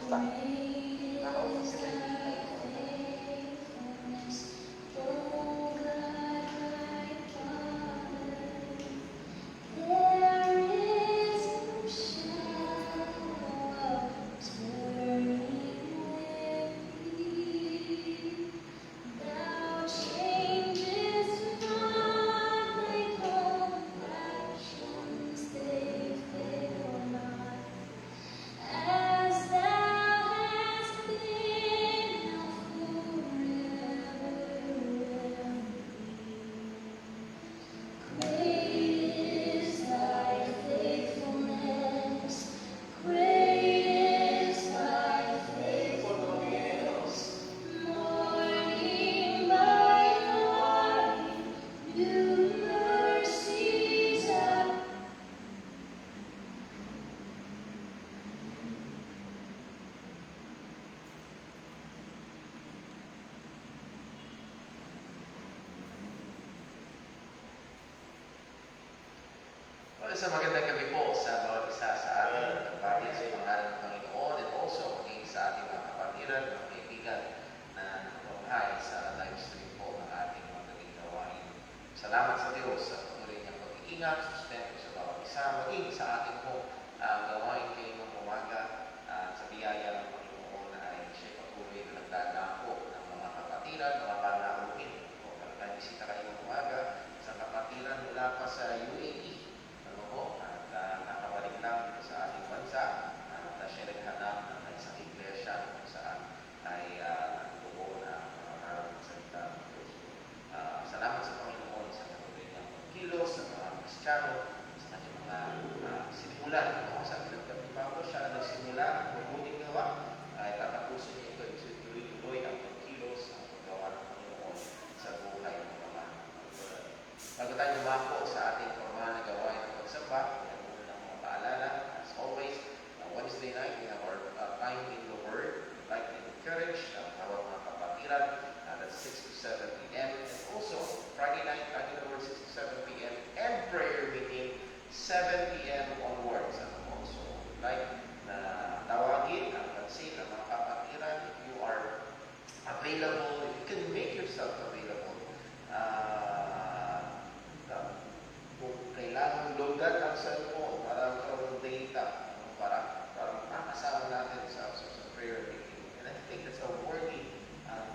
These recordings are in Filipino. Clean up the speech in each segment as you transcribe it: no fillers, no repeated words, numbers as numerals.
pa. Nakausap sila yung Sa magandang gabi po sa bawat isa sa ating kapatid sa pangalan ng Panginoon at also maging sa ating mga kapatiran, mga kaibigan na nakapanghay sa live stream po ng ating mga gawain. Salamat sa Diyos sa patuloy niyang pag-iingat, sustento sa bawat isa, maging sa ating po gawain ngayong umaga sa biyaya ng Panginoon ay siya patuloy na nagdadako ng mga kapatiran, mga panauhin. Kung nag-bisita kayo ng umaga sa kapatiran mula pa sa UAE, at nakabalik lang dito sa ating bansa na siya naghanap ng isang iglesia kung saan ay buo na maraming salita ng Diyos. Salamat sa Panginoon sa patuloy niyang pagkilos sa mga Kristiyano sa kanyang mga simulan. Sa pinagkat ni Pablo, siya na nagsimula ng mabuting gawa ay tatapusin niya ito tuloy-tuloy ang pagkilos ang paggawa ng Panginoon sa buhay ng mga kapatid. Bago tayo lumako sa ating formal na gawain ng pagsamba, paalala, as always, Wednesday night, we have our time in the Word. We'd like to encourage ang bawat mga kapatiran. That's 6 to 7 p.m. And also, Friday night, time in the Word, 6 to 7 p.m. And prayer meeting, 7 p.m. onwards. So, we'd like na tawagin ang pansin ng mga kapatiran if you are available, if you can make yourself available. Kung kailangan loadan ang cellphone para magkaroon ng data, para makasama natin sa prayer meeting. And I think that's a worthy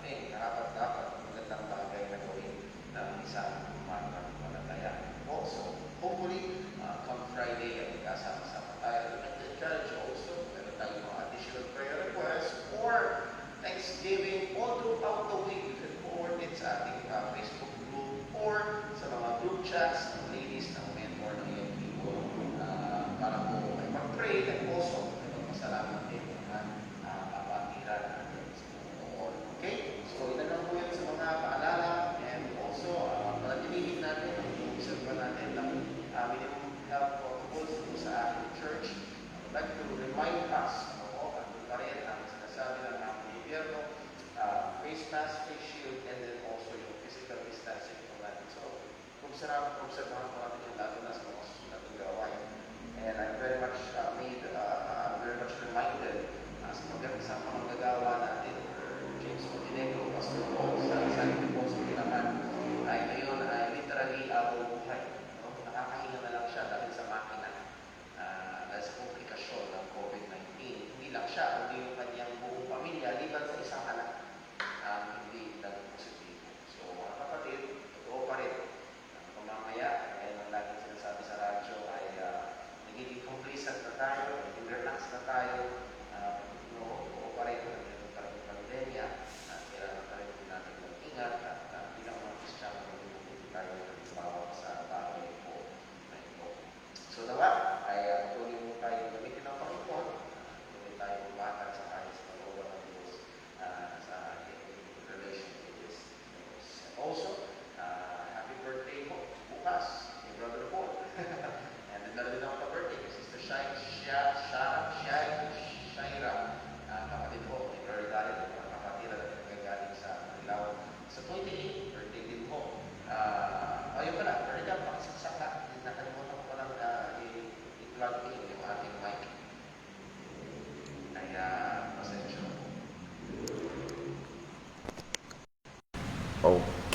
thing na dapat magandang bagay na gawin ng isang mananampalataya. Also, hopefully, come Friday ay magkasama-sama tayo. I'd like to encourage you also, meron tayong mga additional prayer requests or Thanksgiving all throughout the week. You can forward it sa ating Facebook group or sa mga group chats ng ladies ng mentor ng young people para po ay mag-pray and also ay magpasalamat din mga kapatiran natin sa Panginoon. Okay? So, ina lang po yan sa mga paalala and also panatilihin natin ang observa natin ng minimum health protocols sa ating church.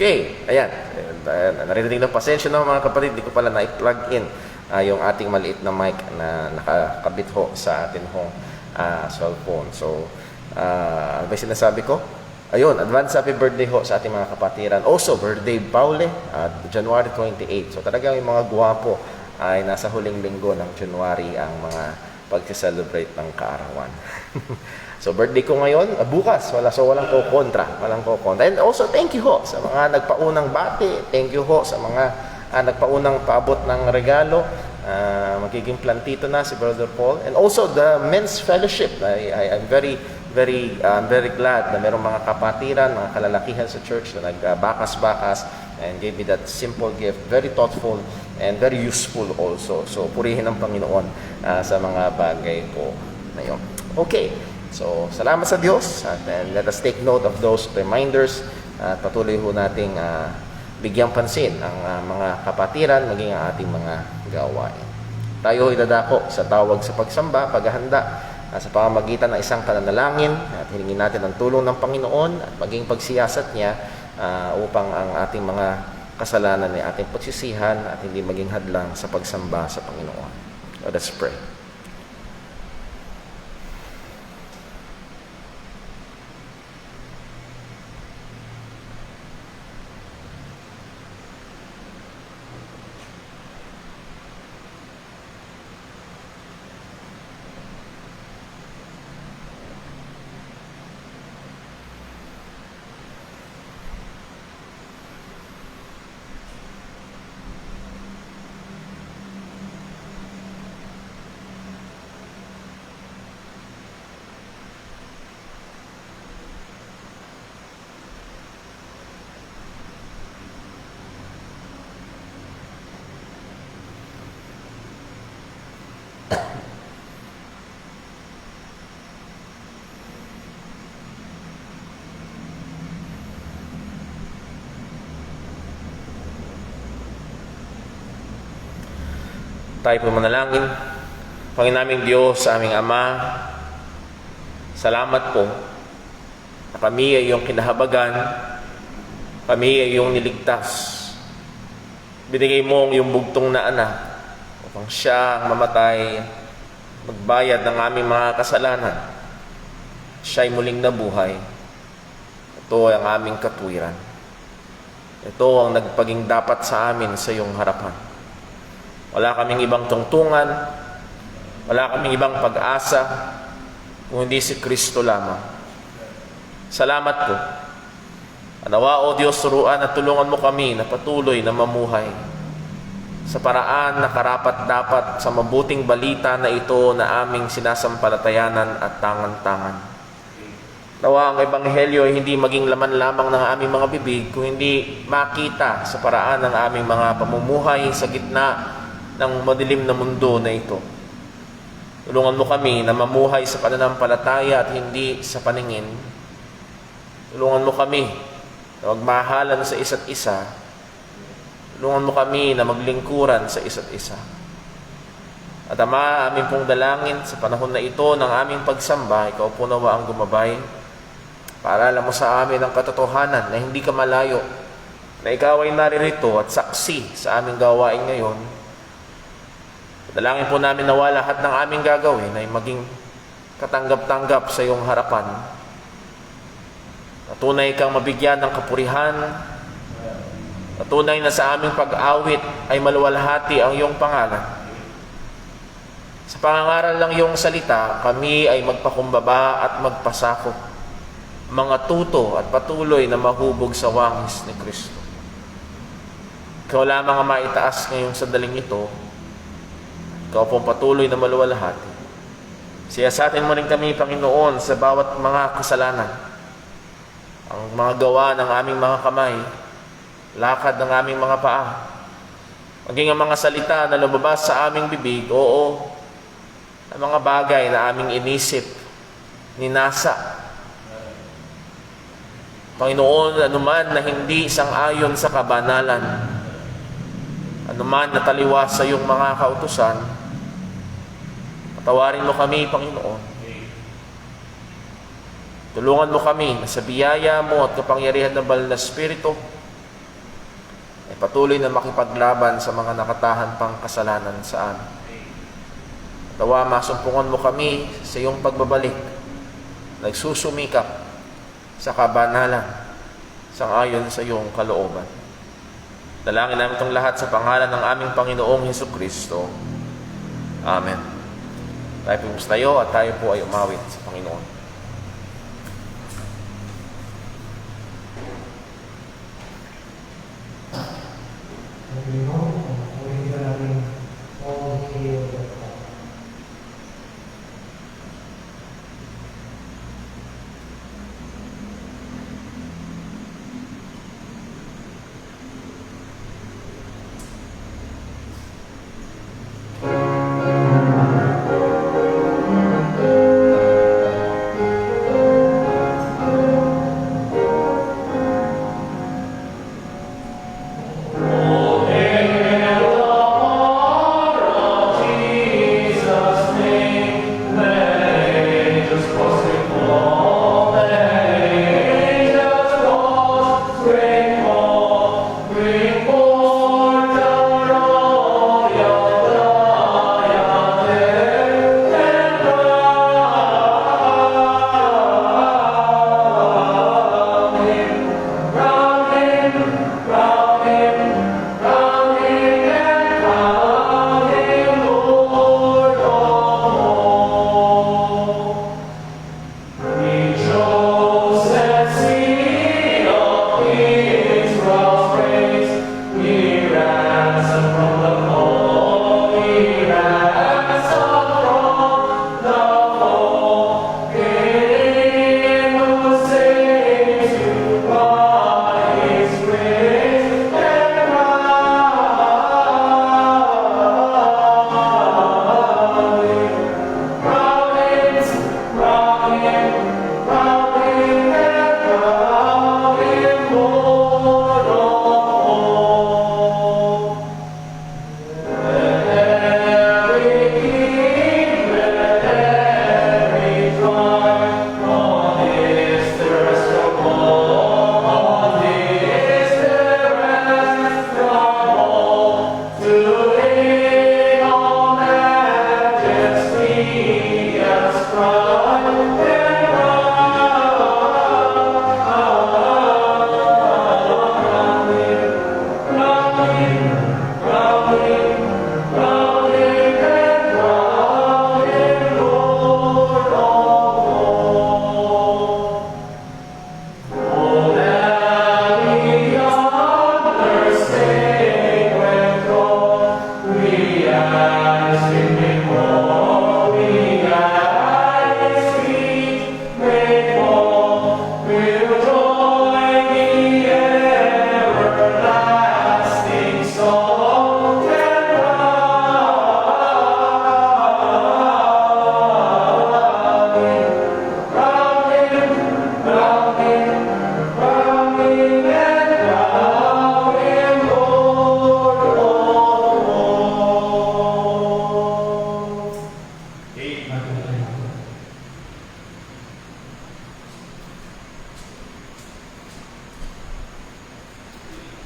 Okay, ayan. Naririnig ng pasensya ng mga kapatid, di ko pala na-plug in yung ating maliit na mic na nakakabit ho sa atin hong cellphone. So, ano ba yung sinasabi ko? Ayun, advance happy birthday ho sa ating mga kapatiran. Also, birthday Paule, January 28. So, talagang yung mga guwapo ay nasa huling linggo ng January ang mga pag-celebrate ng kaarawan. So, birthday ko ngayon, bukas, walang kokontra. And also, thank you ho sa mga nagpaunang bati. Thank you ho sa mga nagpaunang paabot ng regalo. Magiging plantito na si Brother Paul. And also, the men's fellowship. I'm very glad na mayroong mga kapatiran, mga kalalakihan sa church na nagbakas-bakas and gave me that simple gift. Very thoughtful and very useful also. So, purihin ang Panginoon sa mga bagay po na yun. Okay. So, salamat sa Diyos at let us take note of those reminders at patuloy ho nating bigyang pansin ang mga kapatiran maging ang ating mga gawain. Tayo idadako sa tawag sa pagsamba, paghahanda sa pamamagitan ng isang pananalangin at hilingin natin ang tulong ng Panginoon at maging pagsiyasat niya upang ang ating mga kasalanan ay ating pagsisihan at hindi maging hadlang sa pagsamba sa Panginoon. Let us pray. Tayo po manalangin. Panginoon naming Diyos, sa aming Ama, salamat po na kami ay iyong kinahabagan, kami ay iyong niligtas. Binigay mo ang iyong bugtong na anak upang siya ang mamatay, magbayad ng aming mga kasalanan. Siya ay muling nabuhay. Ito ay ang aming katuwiran. Ito ang nagpaging dapat sa amin sa iyong harapan. Wala kaming ibang tungtungan, wala kaming ibang pag-asa, kung hindi si Kristo lamang. Salamat po. Nawa, O Diyos, turuan at tulungan mo kami na patuloy na mamuhay sa paraan na karapat-dapat sa mabuting balita na ito na aming sinasampalatayanan at tangan-tangan. Nawa, ang Ebanghelyo ay hindi maging laman lamang ng aming mga bibig, kung hindi makita sa paraan ng aming mga pamumuhay sa gitna ng madilim na mundo na ito. Tulungan mo kami na mamuhay sa pananampalataya at hindi sa paningin. Tulungan mo kami na magmahalan sa isa't isa. Tulungan mo kami na maglingkuran sa isa't isa. At Ama, aming pong dalangin sa panahon na ito ng aming pagsamba, ikaw po nawa ang gumabay. Paaralan mo sa amin ang katotohanan na hindi ka malayo, na ikaw ay naririto at saksi sa aming gawain ngayon. Dalangin po namin nawa lahat ng aming gagawin ay maging katanggap-tanggap sa iyong harapan. Tunay kang mabigyan ng kapurihan. Tunay na sa aming pag-awit ay maluwalhati ang iyong pangalan. Sa pangangaral ng iyong salita, kami ay magpakumbaba at magpasakop, mga tuto at patuloy na mahubog sa wangis ni Kristo. Ikaw lamang ang maitaas ngayong sandaling ito. Ikaw pong patuloy na maluwalhati. Siyasatin mo rin kami, Panginoon, sa bawat mga kasalanan. Ang mga gawa ng aming mga kamay, lakad ng aming mga paa, maging ang mga salita na lumabas sa aming bibig, oo, ang mga bagay na aming inisip, ninasa. Panginoon, anuman na hindi sang-ayon sa kabanalan, anuman na taliwas sa iyong mga kautusan, patawarin mo kami, Panginoon. Tulungan mo kami na sa biyaya mo at kapangyarihan ng Banal na Espiritu patuloy na makipaglaban sa mga nakatahan pang kasalanan sa amin. Tawa, masumpungan mo kami sa iyong pagbabalik, nagsusumikap sa kabanalan, sangayon sa iyong kalooban. Dalangin namin itong lahat sa pangalan ng aming Panginoong Hesukristo. Amen. Tayo po tayo at tayo po ay umawit sa Panginoon.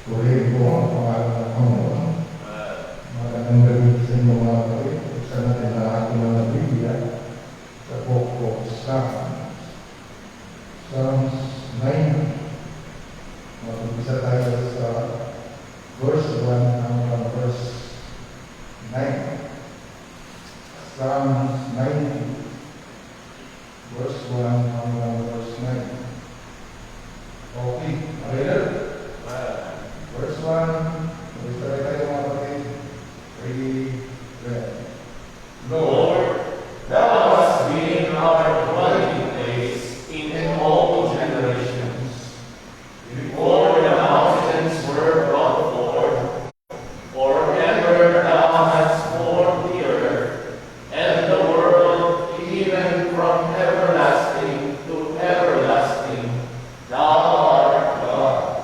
Purihin po ang pangalan ng Panginoon. Magandang gabi sa inyo mga kapatid. Buksan natin ang ating mga Biblia sa Book of Psalms. Psalms 9. Mag-umpisa tayo sa verse 1 hanggang verse 9. Psalms 9, verse 1 hanggang verse 9. Okay, Ariel. Verse 1, mag-istay tayo mga kapatid. Ready, read. Lord, thou hast been our dwelling place in all generations. Before the mountains were brought forth, or ever thou hast formed the earth, and the world, even from everlasting to everlasting, thou art God.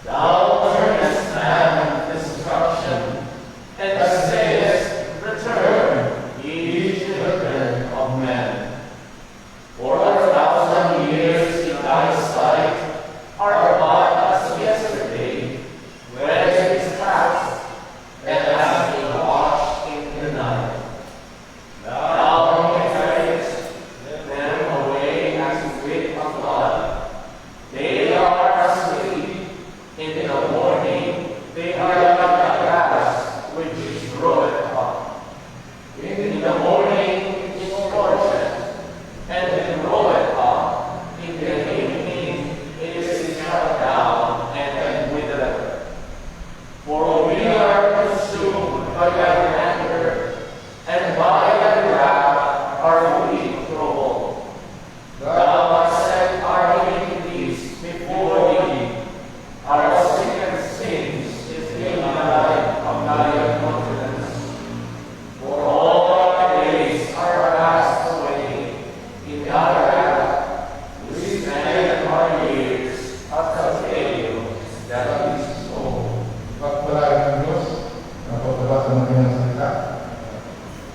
Thou turnest man to destruction, and sayest, Return,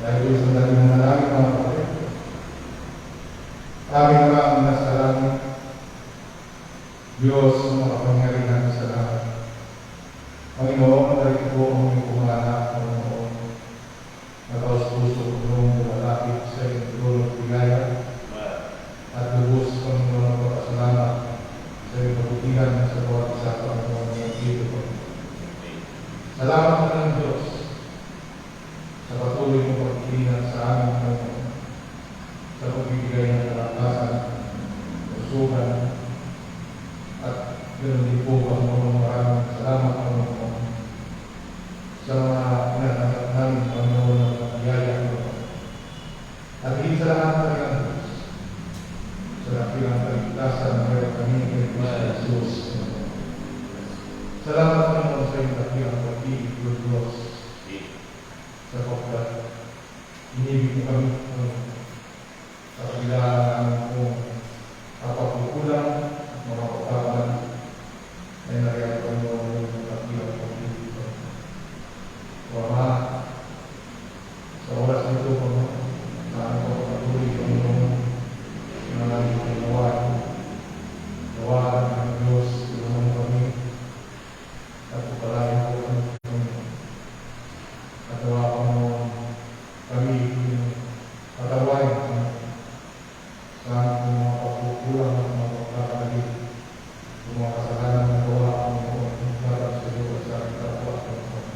Dahil sa dali na namin mga kapatid, aming mga nasa langit, Diyos na makapangyarihan sa lahat. Panginoon, dahil po ang aming pumanak, Panginoon, nataos puso ko noong lumalapit sa iyong tulong at bigaya, at lubos, Panginoon, ang pagkasalamat sa iyong kabutihan sa bawat isa, Panginoon, ng dito po. Salamat na ng Diyos sa patuloy mong pagkikinan sa aming Panginoon, sa pagbibigay ng kalakasan, usugan, at ganoon din po, Panginoon, maraming salamat, Panginoon, sa mga pinatanggat namin, Panginoon, ng biyaya, Panginoon. At higit sa lahat ng Diyos, sa dakilang kaligtasan na meron kami kay Kristo Jesus. Salamat, Panginoon, sa iyong dakilang pag-ibig, Diyos, sapagkat inibig mo kami, Panginoon, sa kabilaan namin kung kapagkukulang at mga pagkaban ay nariyan, Panginoon, yung dakilang pag-ibig, Panginoon. Ama, sa oras nito, Panginoon, na ang pagpatuloy, Panginoon, na namin gawa ng Diyos, tulungan kami, at pagpalain po kami, Panginoon. At gawa, Panginoon, kami patawain, Panginoon, sa aming mga pagkukulang at mga pagkakali, sa mga kasalanan na gawa, Panginoon, laban sa iyo at sa aming kapwa, Panginoon.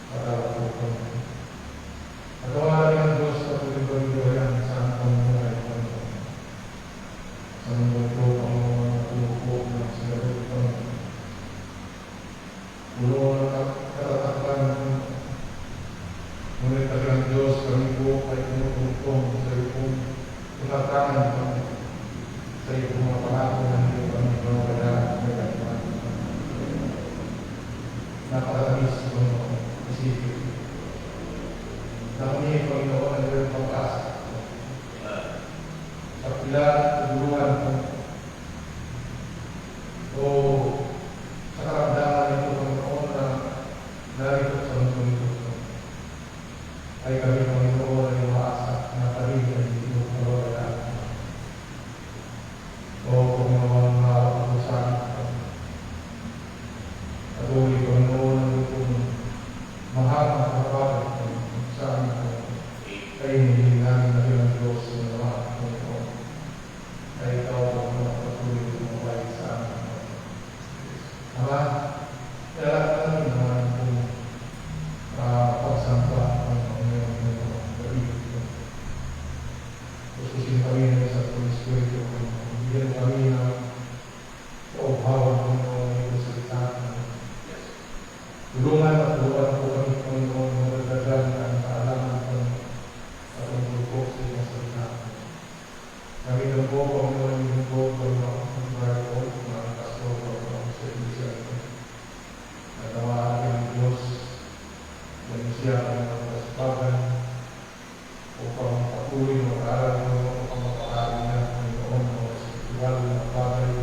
Patawad po, Panginoon. At gawa rin ang Diyos sa pagkakaliwayan sa aming pamumuhay, Panginoon. Sa mundo ito, Panginoon, na tumuko ng sinabot, Panginoon. Tulungan ang katatakpan, Panginoon. Ngunit ang Diyos, kami po ay tinutungtong sa iyo pong tunatangan, Panginoon. Sa iyo pong mga pangako na hindi kami kaya may kailangan. Napakatamis, Panginoon, isipin. Na kami, Panginoon, ay mayroong pag-asa. Sa pila at tuguluhan, Panginoon. O sa karamdaman nito, Panginoon, na narito sa mundo nito, ay kami, Panginoon, ay umaasa na kami ay dito kalawala. O Panginoon, mahawak ako sa amin. Patuloy, Panginoon, ang itong mahal na kapatid, Panginoon, sa amin, Panginoon. Kayo hindi namin na bilang Diyos ng lahat, Panginoon. Ay ikaw, Panginoon, patuloy tumabay sa amin, Panginoon. Ama, kaya namin naman kung pagsampa, Panginoon, ngayon, Panginoon, pag-ibig, Panginoon. Pususin kami na sa Holy Spirit, Panginoon. Bigyan kami ng kaughawan, Panginoon, ng iyong salita, Panginoon. Tulungan at tulungan po kami, Panginoon, na magdadala ang kaalaman, Panginoon, at ang tulpo sa iyong salita. Kami lang po, Panginoon, yung po, Panginoon, ang marito, mga pastor, Panginoon, sa Iglesia, at nawaan ng Diyos, ng siya ang kasipagan, upang patuloy ng mag-aaral, Panginoon, upang mapakain na, Panginoon, mga spiritual na bagay,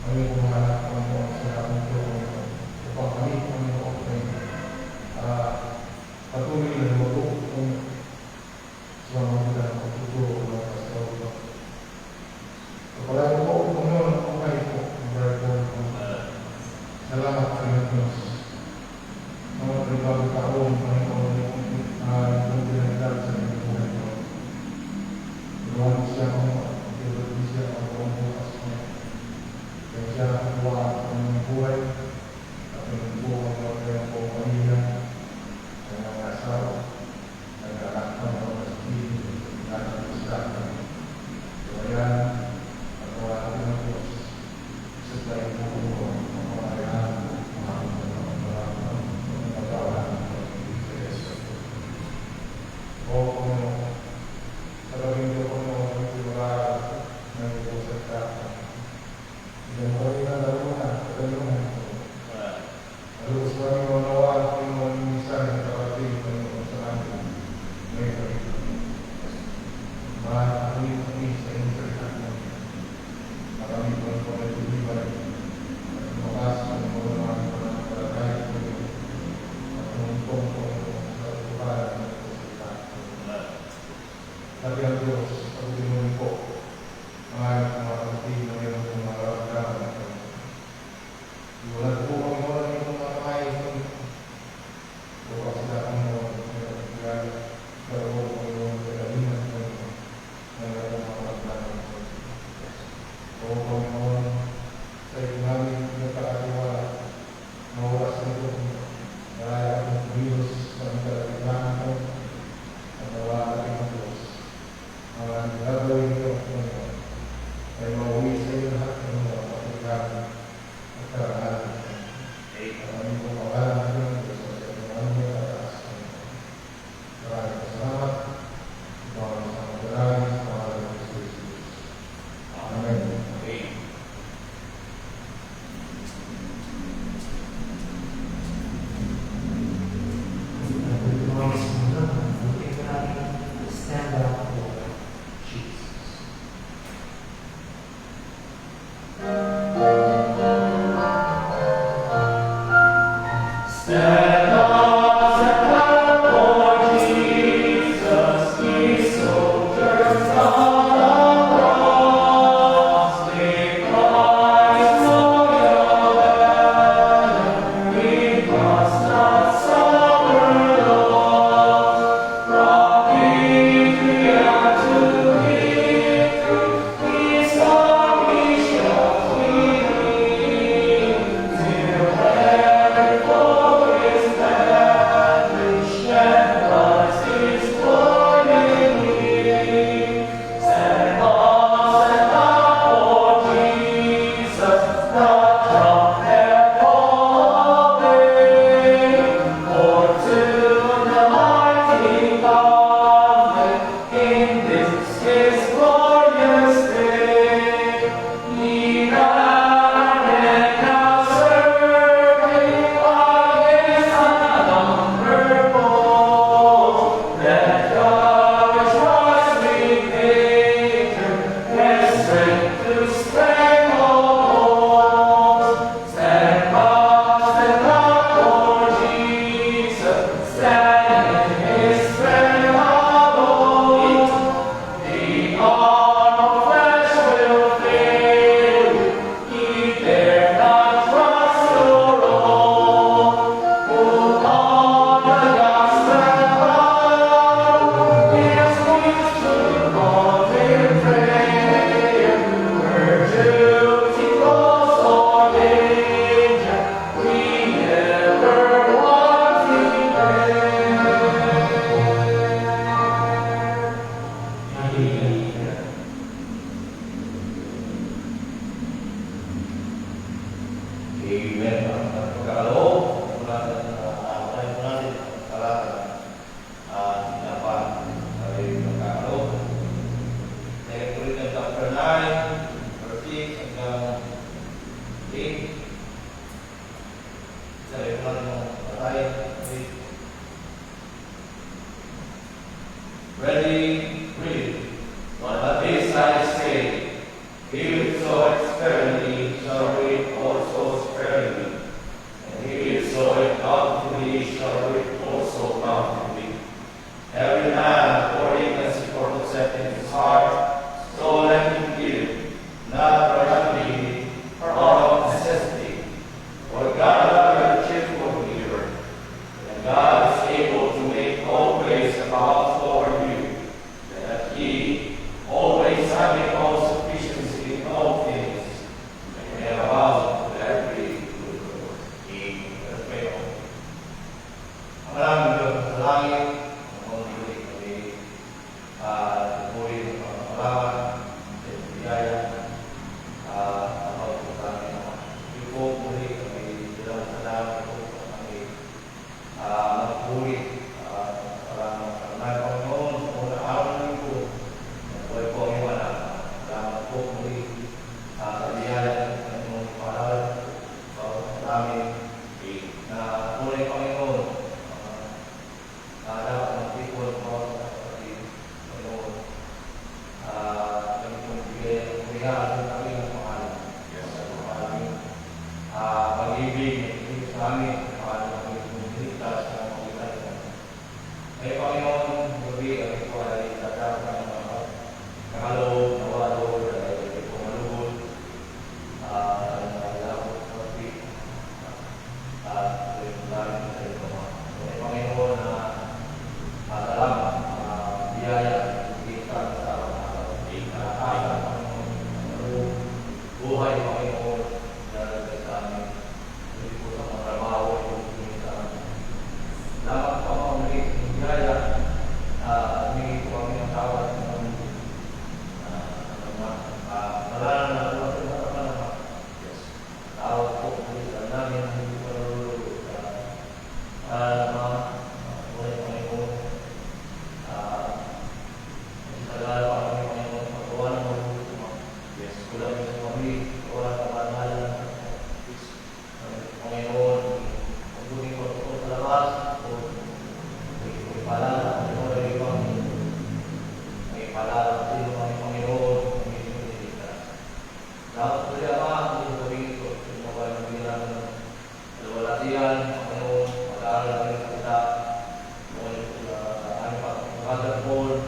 ang iyong pumahanap, Panginoon, sa aming Panginoon, upang kami, Panginoon, ay patuloy na lumabog sa mga mga pagtuturo ng mga pastor. Kapalain po, Panginoon, ang buhay po, ang buhay po, salamat sa iyong Diyos. Mga pribadong taon, Panginoon, yung pinagdal sa iyong buhay po. Iwan siya, Panginoon, iwan siya ang buong bukas mo. Kaya siya ang buwan ng iyong buhay, at ang buong ng iyong buong pamilya, ang mga asawa, ang anak ng mga pagpili, at ang pagkakang. Kaya, at wala ng Diyos, sa tayo po, ang mga kailangan, sa gawin niyo po ng mga pagkiwala ng ibusat ka. Hindi mo kami na dalungan, kadalungan. Alubos kami maunawaan kung mga minsan ang karating ng sa amin. Ngayon kami. Mahal kami sa inyong salita namin. Marami po ang pagkakilibay. At lumakas ang mga mga palagay ko. At umuntong po sa tuparan ng salita. Sabi ang Diyos, pag-ulimunin po, mga kapatid na mayroon ng mga karamdaman. Iwanan po kami mga yung mga kain nun. Bukas sila ang mga karoon po yung kailangan ng mga karamdaman. O Panginoon, sa iyo namin nagkakatiwala, mawalas na ito, dahil ang virus sa mga kailangan ko, at nawala natin ang Diyos. Ang gagawin ito, Panginoon, ay mauwi sa iyo lahat ng mga kapatigan at karangalan. Maraming po makalang natin ang Diyos at maraming may kataas. Maraming salamat. Maraming salamat. Maraming salamat. Amen. Stand up for Jesus. Stand up, for Jesus, ye soldiers of the cross. Take Christ for your banner. We must not suffer loss. From victory unto victory, His army shall flee. Till heaven for His vantage, and Christ is glory. Stand up for Jesus, the trumpet calling. For to the mighty God, in this His glorious day, ye now and now serving by His unnumbered foes, that courage rise with nature, and strength to strangle foes. Stand up for Jesus, stand in His strength alone. The arm of flesh will fail, ye dare not trust your own. Put on the gospel crown, His wisdom of in prayer. Where duty calls or danger, we never want to Amen. Amen. Pagkaloob, mula natin talata dapat ay magkaloob. Corinthians chapter 9, verse 6 hanggang 8. Sa iyo natin ang patay. Ready, read. But this I say, he who soweth sparingly shall reap also sparingly, and he who soweth bountifully shall reap also bountifully. Every man according as he purposeth in his heart, so let him give, not grudgingly, or out of necessity. For God loveth a cheerful giver, and God is able to make all grace abound toward you, that ye, always having all sufficiency in all things, may abound to every good work. Amen. Ang maraming Diyos sa langit, ang mga muli kami, muli ng pagpapalawan, sa biyaya, ang pagpapalawan naman. Yung po muli kami, dalang salamat po kami, magpuli, salamat sa Panginoon, sa unang araw ng linggo, buhay po ang iwan. Salamat po muli sa biyaya ng inyong pangalan. Marami na tunay Panginoon, dapat magpipon po sa kapatid Panginoon. Kami pong bigay ang kulihan sa kami ng pangalan. Maraming pag-ibig, sa amin, pangalan kami pumiligtas sa mga pagkakita. May Panginoon, gabi, ang ito ay tatapos ng mga Tagalog, Nawalo, ay pumalugod, nalabot sa pati, at yung lalim sa ito mga. May Panginoon na salamat, biyaya, kita sa kalakasan, Panginoon, buhay, Panginoon, dahil sa amin, hindi po sa mga trabaho, hindi sa amin. Salamat po mga ulit, biyaya, humingi po kami ng tawad ng malalang na tuwa sa mga naman. Tawad po ulit sa namin, hindi po nalululog sa mga buhay Panginoon. Isagala pa kami Panginoon, magawa ng malulog sa mga kulang sa kami, gawa ng kapanalan ng Panginoon, magbuting po ito sa labas, may palala, may palala sa iyo kami Panginoon, may sinilita. Dapat po siya Ama, hindi ko rin ito, sinuwa ng bilang ng alwalatian, Panginoon, mag-aaral namin sa kita, ngunit po sa aming pagkakagapon,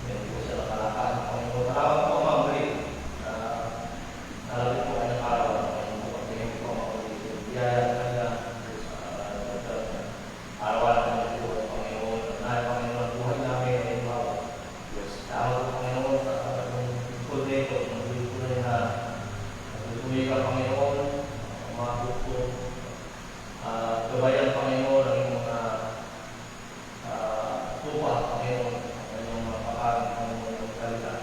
hindi po siya nakalakaan, Panginoon. Salamat po Ama, ulit, nalapit po kanyang araw, Panginoon, pagkakas po Ama, ulit, biyaya sa kanya, araw-araw kanyang buhay, Panginoon, at Panginoon, buhay namin ay mga tawag ng Panginoon sa lingkod nito, ng lingkod na na nagtutuloy ka Panginoon, ang mga bukto, gabayan Panginoon, ang iyong tupa Panginoon, ang iyong mga pakain Panginoon ng salita.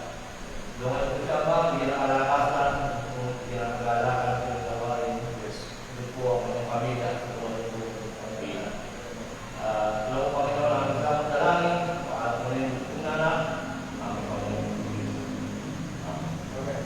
Doon ko siya ba, pinakalakasan, pinakagalakan sa iyong gawain, ito po ang iyong pamilya, doon ito ang pamilya. Doon Panginoon, ang isang dalangin, at muli yung na aming Panginoon. Amen.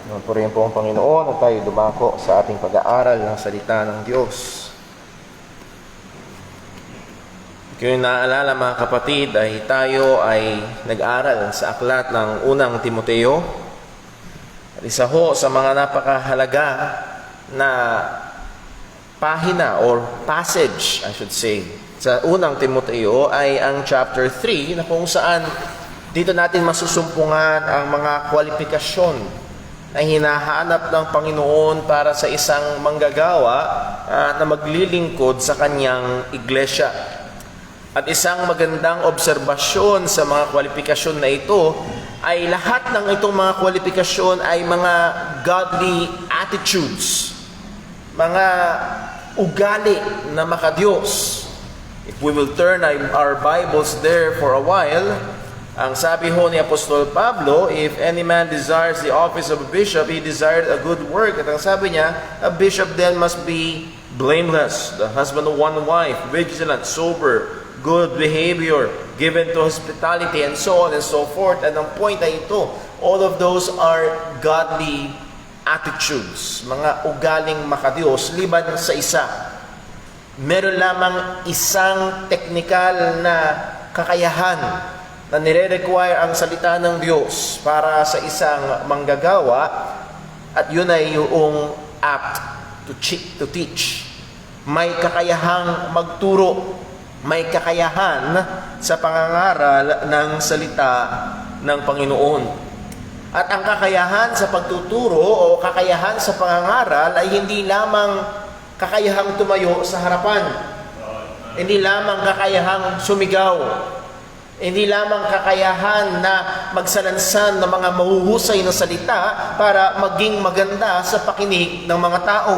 Purihin po ang Panginoon at tayo dumako sa ating pag-aaral ng salita ng Diyos. Kung naalala mga kapatid, ay tayo ay nag-aral sa aklat ng unang Timoteo. At isa ho sa mga napakahalaga na pahina or passage, I should say, sa unang Timoteo ay ang chapter 3 na kung saan dito natin masusumpungan ang mga kwalifikasyon na hinahanap ng Panginoon para sa isang manggagawa na maglilingkod sa kanyang iglesia. At isang magandang obserbasyon sa mga kwalifikasyon na ito ay lahat ng itong mga kwalifikasyon ay mga godly attitudes, mga ugali na makadiyos. If we will turn our Bibles there for a while, ang sabi ho ni Apostol Pablo, if any man desires the office of a bishop, he desired a good work. At ang sabi niya, a bishop then must be blameless, the husband of one wife, vigilant, sober, good behavior, given to hospitality, and so on and so forth. And ang point ay ito, all of those are godly attitudes, mga ugaling makadiyos, liban sa isa. Meron lamang isang teknikal na kakayahan na nire-require ang salita ng Diyos para sa isang manggagawa, at yun ay yung apt to teach. May kakayahang magturo, may kakayahan sa pangangaral ng salita ng Panginoon. At ang kakayahan sa pagtuturo o kakayahan sa pangangaral ay hindi lamang kakayahang tumayo sa harapan, hindi lamang kakayahang sumigaw, hindi lamang kakayahan na magsalansan ng mga mahuhusay na salita para maging maganda sa pakinig ng mga tao.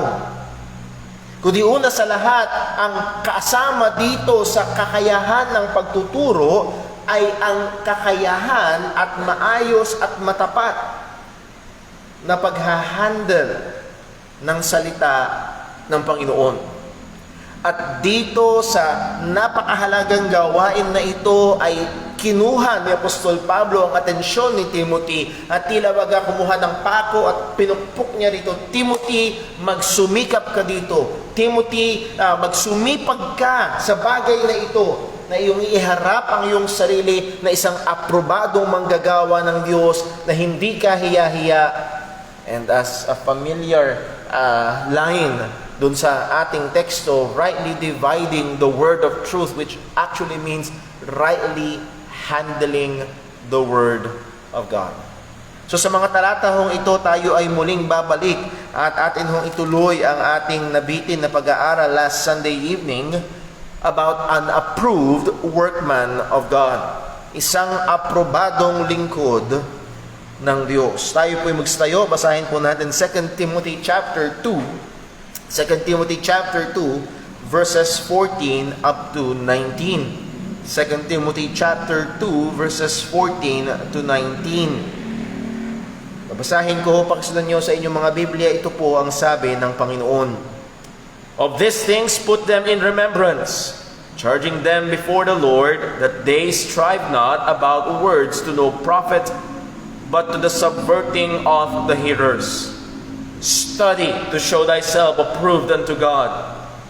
Kundi una sa lahat, ang kasama dito sa kakayahan ng pagtuturo ay ang kakayahan at maayos at matapat na paghahandle ng salita ng Panginoon. At dito sa napakahalagang gawain na ito ay kinuha ni Apostol Pablo ang atensyon ni Timothy at tila baga kumuha ng pako at pinukpok niya rito, Timothy, magsumikap ka dito. Timothy, magsumipag ka sa bagay na ito, na iyong iharap ang iyong sarili na isang aprobadong manggagawa ng Diyos na hindi ka hiya-hiya. And as a familiar line dun sa ating teksto, rightly dividing the word of truth, which actually means rightly handling the word of God. So sa mga talatahong ito, tayo ay muling babalik at atin hong ituloy ang ating nabitin na pag-aaral last Sunday evening about an approved workman of God. Isang aprobadong lingkod ng Diyos. Tayo po'y magstayo, basahin po natin 2 Timothy chapter 2, 2 Timothy chapter 2, verses 14 up to 19. 2 Timothy chapter 2, verses 14 to 19. Babasahin ko, pakisunan nyo sa inyong mga Biblia, ito po ang sabi ng Panginoon. Of these things put them in remembrance, charging them before the Lord, that they strive not about words to no profit, but to the subverting of the hearers. Study to show thyself approved unto God,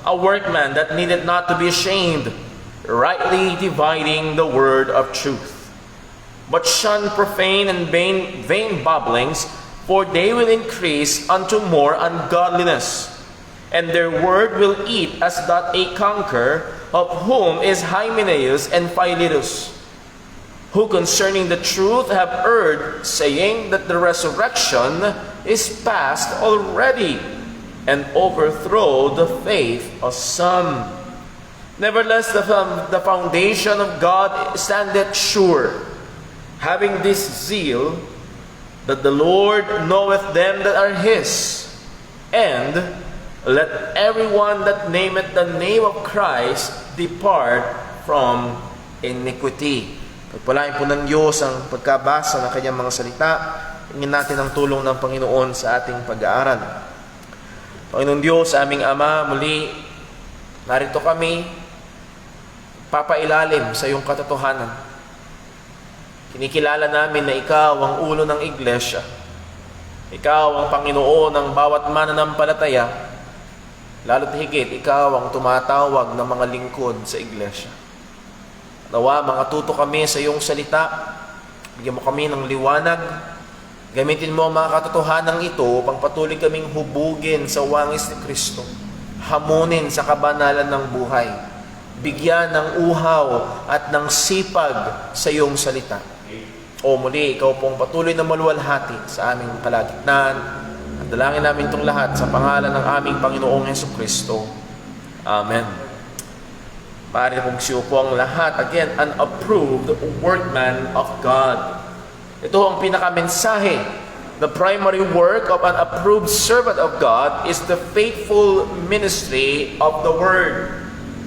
a workman that needeth not to be ashamed, rightly dividing the word of truth. But shun profane and vain babblings, for they will increase unto more ungodliness. And their word will eat as doth a canker, of whom is Hymenaeus and Philetus, who concerning the truth have erred, saying that the resurrection is past already, and overthrow the faith of some. Nevertheless, the foundation of God standeth sure, having this zeal, that the Lord knoweth them that are His. And let everyone that nameth the name of Christ depart from iniquity. Pagpalain po ng Diyos ang pagkabasa ng kanyang mga salita. Hingin natin ang tulong ng Panginoon sa ating pag-aaral. Panginoon Diyos, aming Ama, muli, narito kami, papailalim sa iyong katotohanan. Kinikilala namin na ikaw ang ulo ng iglesia. Ikaw ang Panginoon ng bawat mananampalataya, lalo't higit, ikaw ang tumatawag ng mga lingkod sa iglesia. Nawa, makatuto kami sa iyong salita, bigyan mo kami ng liwanag, gamitin mo ang mga katotohanan ito upang patuloy kaming hubugin sa wangis ni Kristo, hamunin sa kabanalan ng buhay, bigyan ng uhaw at ng sipag sa iyong salita. O muli, ikaw pong patuloy na maluwalhati sa aming kalagitnaan. At dalangin namin itong lahat sa pangalan ng aming Panginoong Jesucristo. Amen. Maaari pong siupo ang lahat. Again, an approved workman of God. Ito ang pinakamensahe. The primary work of an approved servant of God is the faithful ministry of the Word.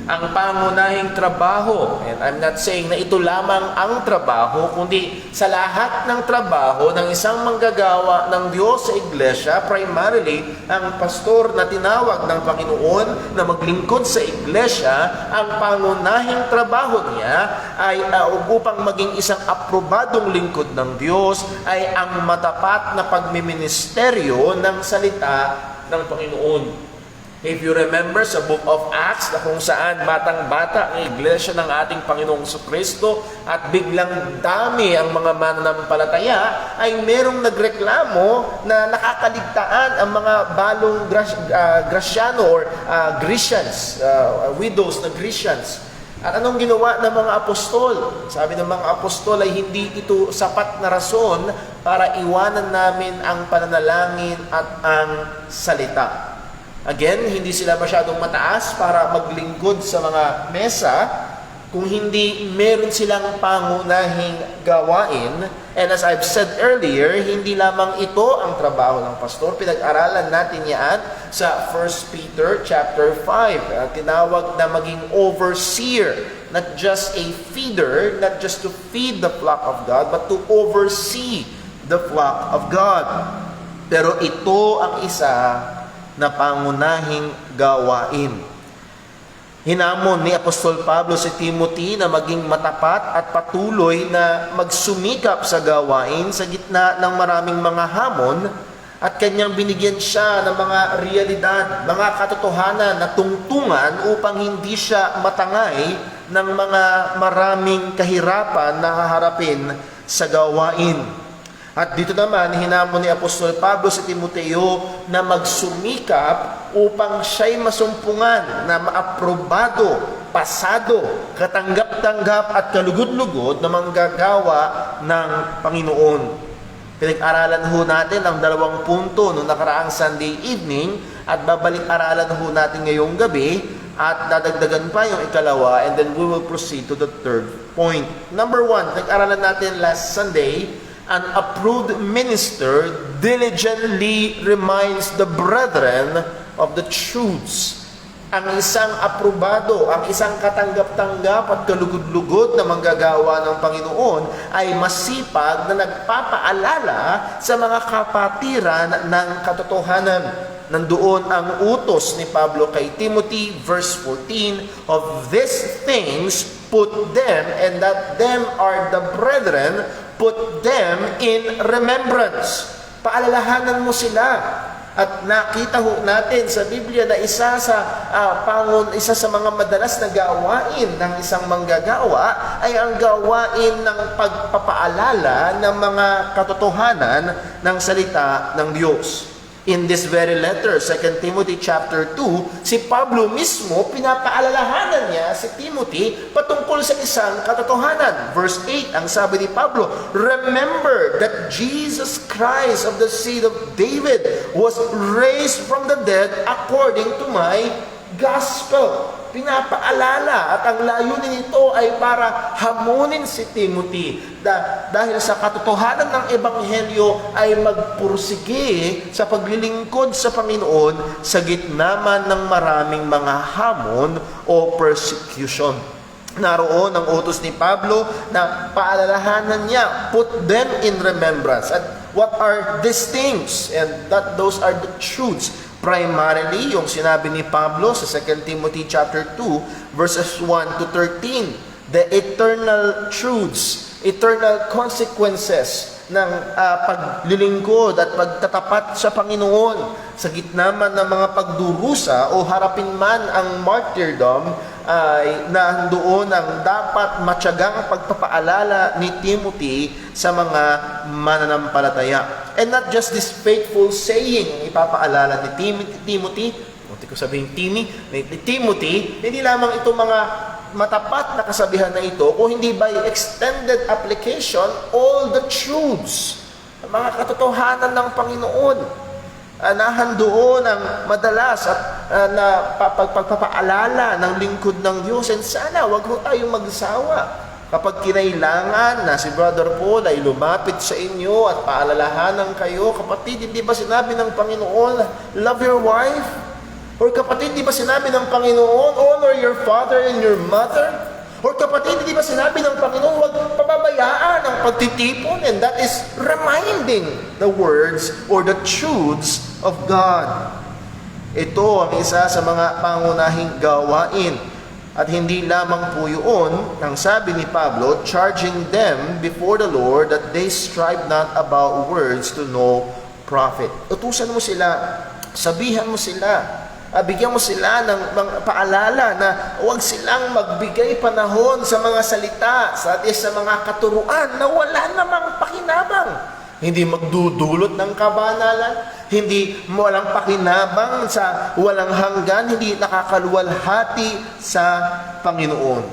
Ang pangunahing trabaho, and I'm not saying na ito lamang ang trabaho, kundi sa lahat ng trabaho ng isang manggagawa ng Diyos sa iglesia, primarily ang pastor na tinawag ng Panginoon na maglingkod sa iglesia, ang pangunahing trabaho niya ay upang maging isang aprobadong lingkod ng Diyos ay ang matapat na pagmiministeryo ng salita ng Panginoon. If you remember sa Book of Acts na kung saan batang-bata ang iglesia ng ating Panginoong Jesucristo at biglang dami ang mga mananampalataya, ay merong nagreklamo na nakakaligtaan ang mga balong Graciano or Grecians, widows na Grecians. At anong ginawa ng mga apostol? Sabi ng mga apostol ay hindi ito sapat na rason para iwanan namin ang pananalangin at ang salita. Again, hindi sila masyadong mataas para maglingkod sa mga mesa kung hindi meron silang pangunahing gawain. And as I've said earlier, hindi lamang ito ang trabaho ng pastor. Pinag-aralan natin yan sa 1 Peter chapter 5. Tinawag na maging overseer, not just a feeder, not just to feed the flock of God, but to oversee the flock of God. Pero ito ang isa na pangunahing gawain. Hinamon ni Apostol Pablo si Timothy na maging matapat at patuloy na magsumikap sa gawain sa gitna ng maraming mga hamon, at kanyang binigyan siya ng mga realidad, mga katotohanan na tungtungan upang hindi siya matangay ng mga maraming kahirapan na haharapin sa gawain. At dito naman, hinamon ni Apostol Pablo si Timoteo na magsumikap upang siya'y masumpungan na maaprobado, pasado, katanggap-tanggap at kalugod-lugod na manggagawa ng Panginoon. Pinag-aralan ho natin ang 2 punto noong nakaraang Sunday evening at babalik-aralan ho natin ngayong gabi at dadagdagan pa yung ikalawa, and then we will proceed to the 3rd point. Number 1, pinag-aralan natin last Sunday, an approved minister diligently reminds the brethren of the truths. Ang isang aprobado, ang isang katanggap-tanggap at kalugod-lugod na manggagawa ng Panginoon ay masipag na nagpapaalala sa mga kapatiran ng katotohanan. Nandoon ang utos ni Pablo kay Timothy, verse 14, of these things put them, and that them are the brethren, put them in remembrance. Paalalahanan mo sila. At nakita ho natin sa Biblia na isa sa mga madalas na gawain ng isang manggagawa ay ang gawain ng pagpapaalala ng mga katotohanan ng salita ng Diyos. In this very letter, 2 Timothy chapter 2, si Pablo mismo, pinapaalalahanan niya si Timothy patungkol sa isang katotohanan. Verse 8, ang sabi ni Pablo, remember that Jesus Christ of the seed of David was raised from the dead according to my gospel. Pinapaalala, at ang layunin nito ay para hamunin si Timothy dahil sa katotohanan ng Ebanghelyo ay magpursige sa paglilingkod sa Panginoon sa gitna man ng maraming mga hamon o persecution. Naroon ang utos ni Pablo na paalalahanan niya, put them in remembrance. At what are these things? And those are the truths. Primarily, yung sinabi ni Pablo sa 2 Timothy chapter 2, verses 1 to 13, the eternal truths, eternal consequences ng paglilingkod at pagtatapat sa Panginoon. Sa gitna man ng mga pagdurusa o harapin man ang martyrdom, ay nandoon ang dapat matyagang pagpapaalala ni Timothy sa mga mananampalataya. And not just this faithful saying, ipapaalala ni Timothy, ko sabihin Timothy, hindi lamang itong mga matapat na kasabihan na ito, kung hindi by extended application, all the truths, mga katotohanan ng Panginoon, nahandoon ang madalas at na pagpapaalala ng lingkod ng Diyos. And sana wag ho tayong magsawa kapag kinailangan na si Brother Paul ay lumapit sa inyo at paalalahanan kayo. Kapatid, hindi ba sinabi ng Panginoon, love your wife? Or kapatid, di ba sinabi ng Panginoon, honor your father and your mother? Or kapatid, di ba sinabi ng Panginoon, huwag pababayaan ang pagtitipon? And that is reminding the words or the truths of God. Ito ang isa sa mga pangunahing gawain. At hindi lamang po yun, ang sabi ni Pablo, charging them before the Lord that they strive not about words to no profit. Utusan mo sila, sabihan mo sila, bigyan mo sila ng paalala na huwag silang magbigay panahon sa mga salita, sa mga katuruan na wala namang pakinabang. Hindi magdudulot ng kabanalan, hindi walang pakinabang sa walang hanggan, hindi nakakaluwalhati sa Panginoon.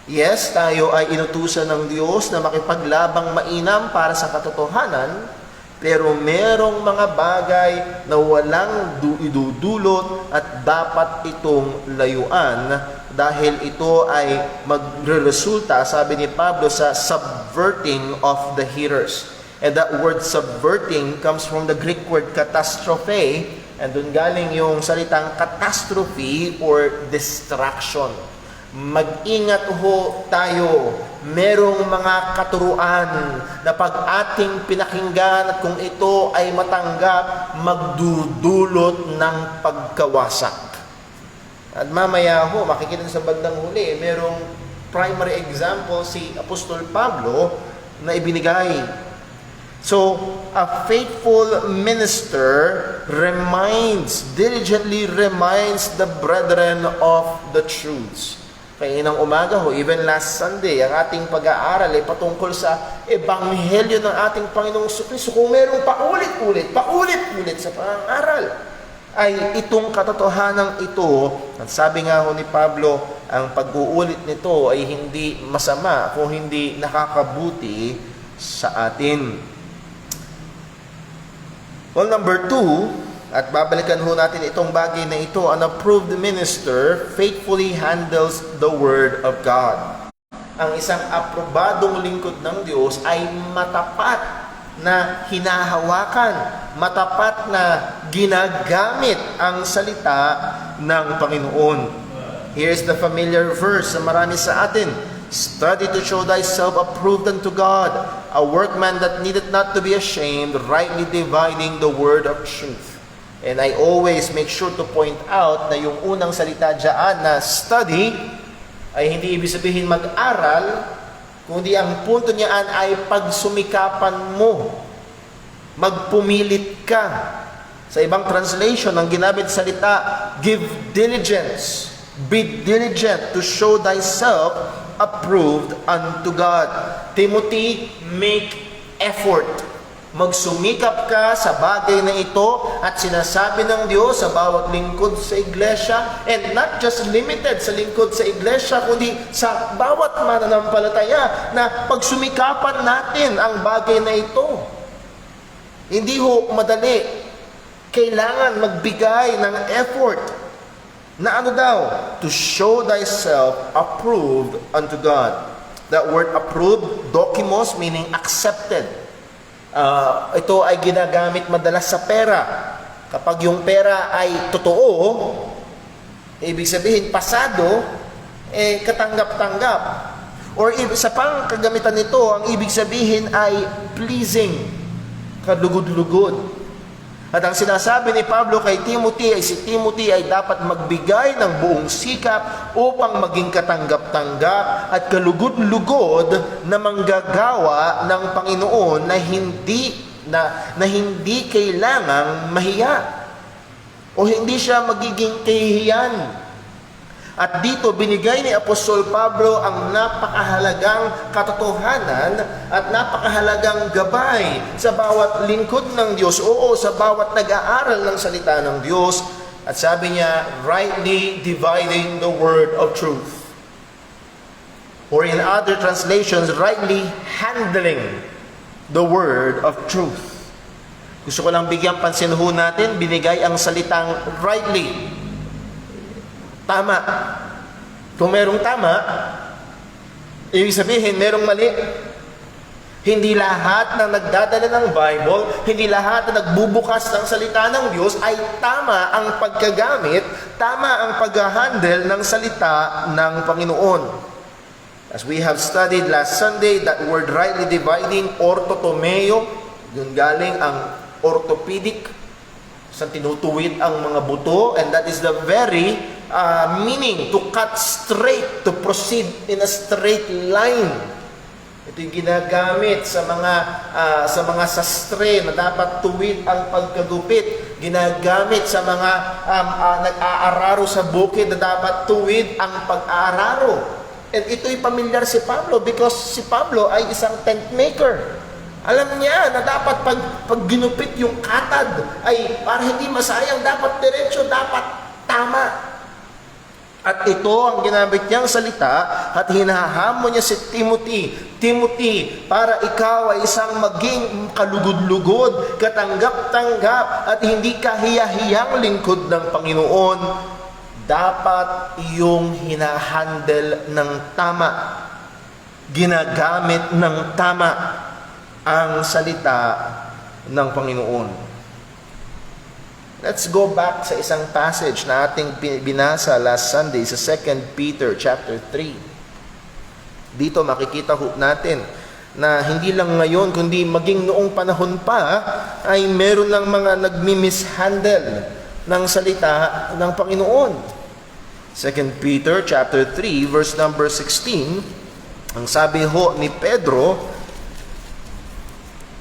Yes, tayo ay inutusan ng Diyos na makipaglabang mainam para sa katotohanan, pero merong mga bagay na walang idudulot at dapat itong layuan dahil ito ay magresulta, sabi ni Pablo, sa subverting of the hearers. And that word subverting comes from the Greek word catastrophe, and dun galing yung salitang catastrophe or distraction. Mag-ingat ho tayo. Merong mga katuruan na pag ating pinakinggan at kung ito ay matanggap, magdudulot ng pagkawasak. At mamaya ho, makikita sa bandang huli, merong primary example si Apostol Pablo na ibinigay. So, a faithful minister diligently reminds the brethren of the truths. Kaya inang umaga ho, even last Sunday, ang ating pag-aaral ay patungkol sa Ebanghelyo ng ating Panginoong Kristo. Kung merong paulit-ulit sa pang-aaral, ay itong katotohanan ito, at sabi nga ho ni Pablo, ang pag-uulit nito ay hindi masama kung hindi nakakabuti sa atin. Well, number 2, at babalikan ho natin itong bagay na ito, an approved minister faithfully handles the Word of God. Ang isang aprobadong lingkod ng Diyos ay matapat na hinahawakan, matapat na ginagamit ang salita ng Panginoon. Here's the familiar verse sa marami sa atin. Study to show thyself approved unto God, a workman that needeth not to be ashamed, rightly dividing the word of truth. And I always make sure to point out na yung unang salita dyan na study ay hindi ibig sabihin mag-aral, kundi ang punto niyan ay pagsumikapan mo, magpumilit ka. Sa ibang translation, ang ginamit salita, give diligence, be diligent to show thyself approved unto God. Timothy, make effort. Magsumikap ka sa bagay na ito at sinasabi ng Diyos sa bawat lingkod sa iglesia, and not just limited sa lingkod sa iglesia, kundi sa bawat mananampalataya na pagsumikapan natin ang bagay na ito. Hindi ho madali. Kailangan magbigay ng effort na ano daw? To show thyself approved unto God. That word approved, dokimos, meaning accepted. Ito ay ginagamit madalas sa pera. Kapag yung pera ay totoo, ibig sabihin pasado, katanggap-tanggap. Or sa pang kagamitan nito, ang ibig sabihin ay pleasing, kalugod-lugod. At ang sinasabi ni Pablo kay Timothy ay si Timothy ay dapat magbigay ng buong sikap upang maging katanggap-tanggap at kalugod-lugod na manggagawa ng Panginoon na hindi kailangang mahiya o hindi siya magiging kahihiyan. At dito binigay ni Apostol Pablo ang napakahalagang katotohanan at napakahalagang gabay sa bawat lingkod ng Diyos, sa bawat nag-aaral ng salita ng Diyos. At sabi niya, rightly dividing the word of truth. Or in other translations, rightly handling the word of truth. Gusto ko lang bigyan pansin ho natin, binigay ang salitang rightly. Tama. Kung merong tama, ibig sabihin merong mali. Hindi lahat ng nagdadala ng Bible, hindi lahat na nagbubukas ng salita ng Diyos ay tama ang pagkagamit, tama ang pag-handle ng salita ng Panginoon. As we have studied last Sunday, that word rightly dividing, orthotomeo, yun galing ang orthopedic, sa tinutuwid ang mga buto, and that is the very meaning, to cut straight, to proceed in a straight line. Ito yung ginagamit sa mga sastre na dapat tuwid ang pagkagupit. Ginagamit sa mga nag-aararo sa bukid na dapat tuwid ang pag-aararo. And ito'y pamilyar si Pablo because si Pablo ay isang tent maker. Alam niya na dapat pag ginupit yung katad ay para hindi masayang, dapat diretso, dapat tama. At ito ang ginamit niyang salita at hinahamon niya si Timothy. Timothy, para ikaw ay isang maging kalugod-lugod, katanggap-tanggap at hindi kahiyahiyang lingkod ng Panginoon, dapat iyong hinahandle ng tama, ginagamit ng tama ang salita ng Panginoon. Let's go back sa isang passage na ating binasa last Sunday sa 2 Peter chapter 3. Dito makikita natin na hindi lang ngayon kundi maging noong panahon pa ay meron ng mga nagmi-mishandle ng salita ng Panginoon. 2 Peter chapter 3 verse number 16, ang sabi ho ni Pedro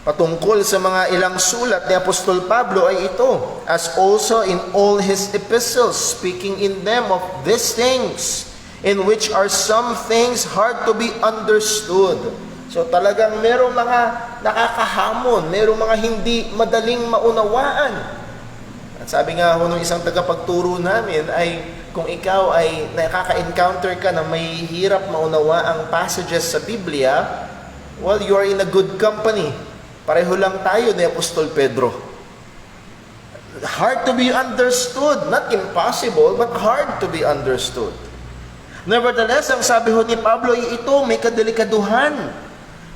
patungkol sa mga ilang sulat ni Apostol Pablo ay ito, as also in all his epistles, speaking in them of these things, in which are some things hard to be understood. So talagang merong mga nakakahamon, merong mga hindi madaling maunawaan. At sabi nga ho nung isang tagapagturo namin ay kung ikaw ay nakaka-encounter ka na may hirap maunawa ang passages sa Biblia, well, you are in a good company. Pareho lang tayo ni Apostol Pedro. Hard to be understood. Not impossible, but hard to be understood. Nevertheless, ang sabi ho ni Pablo ay ito, may kadelikaduhan.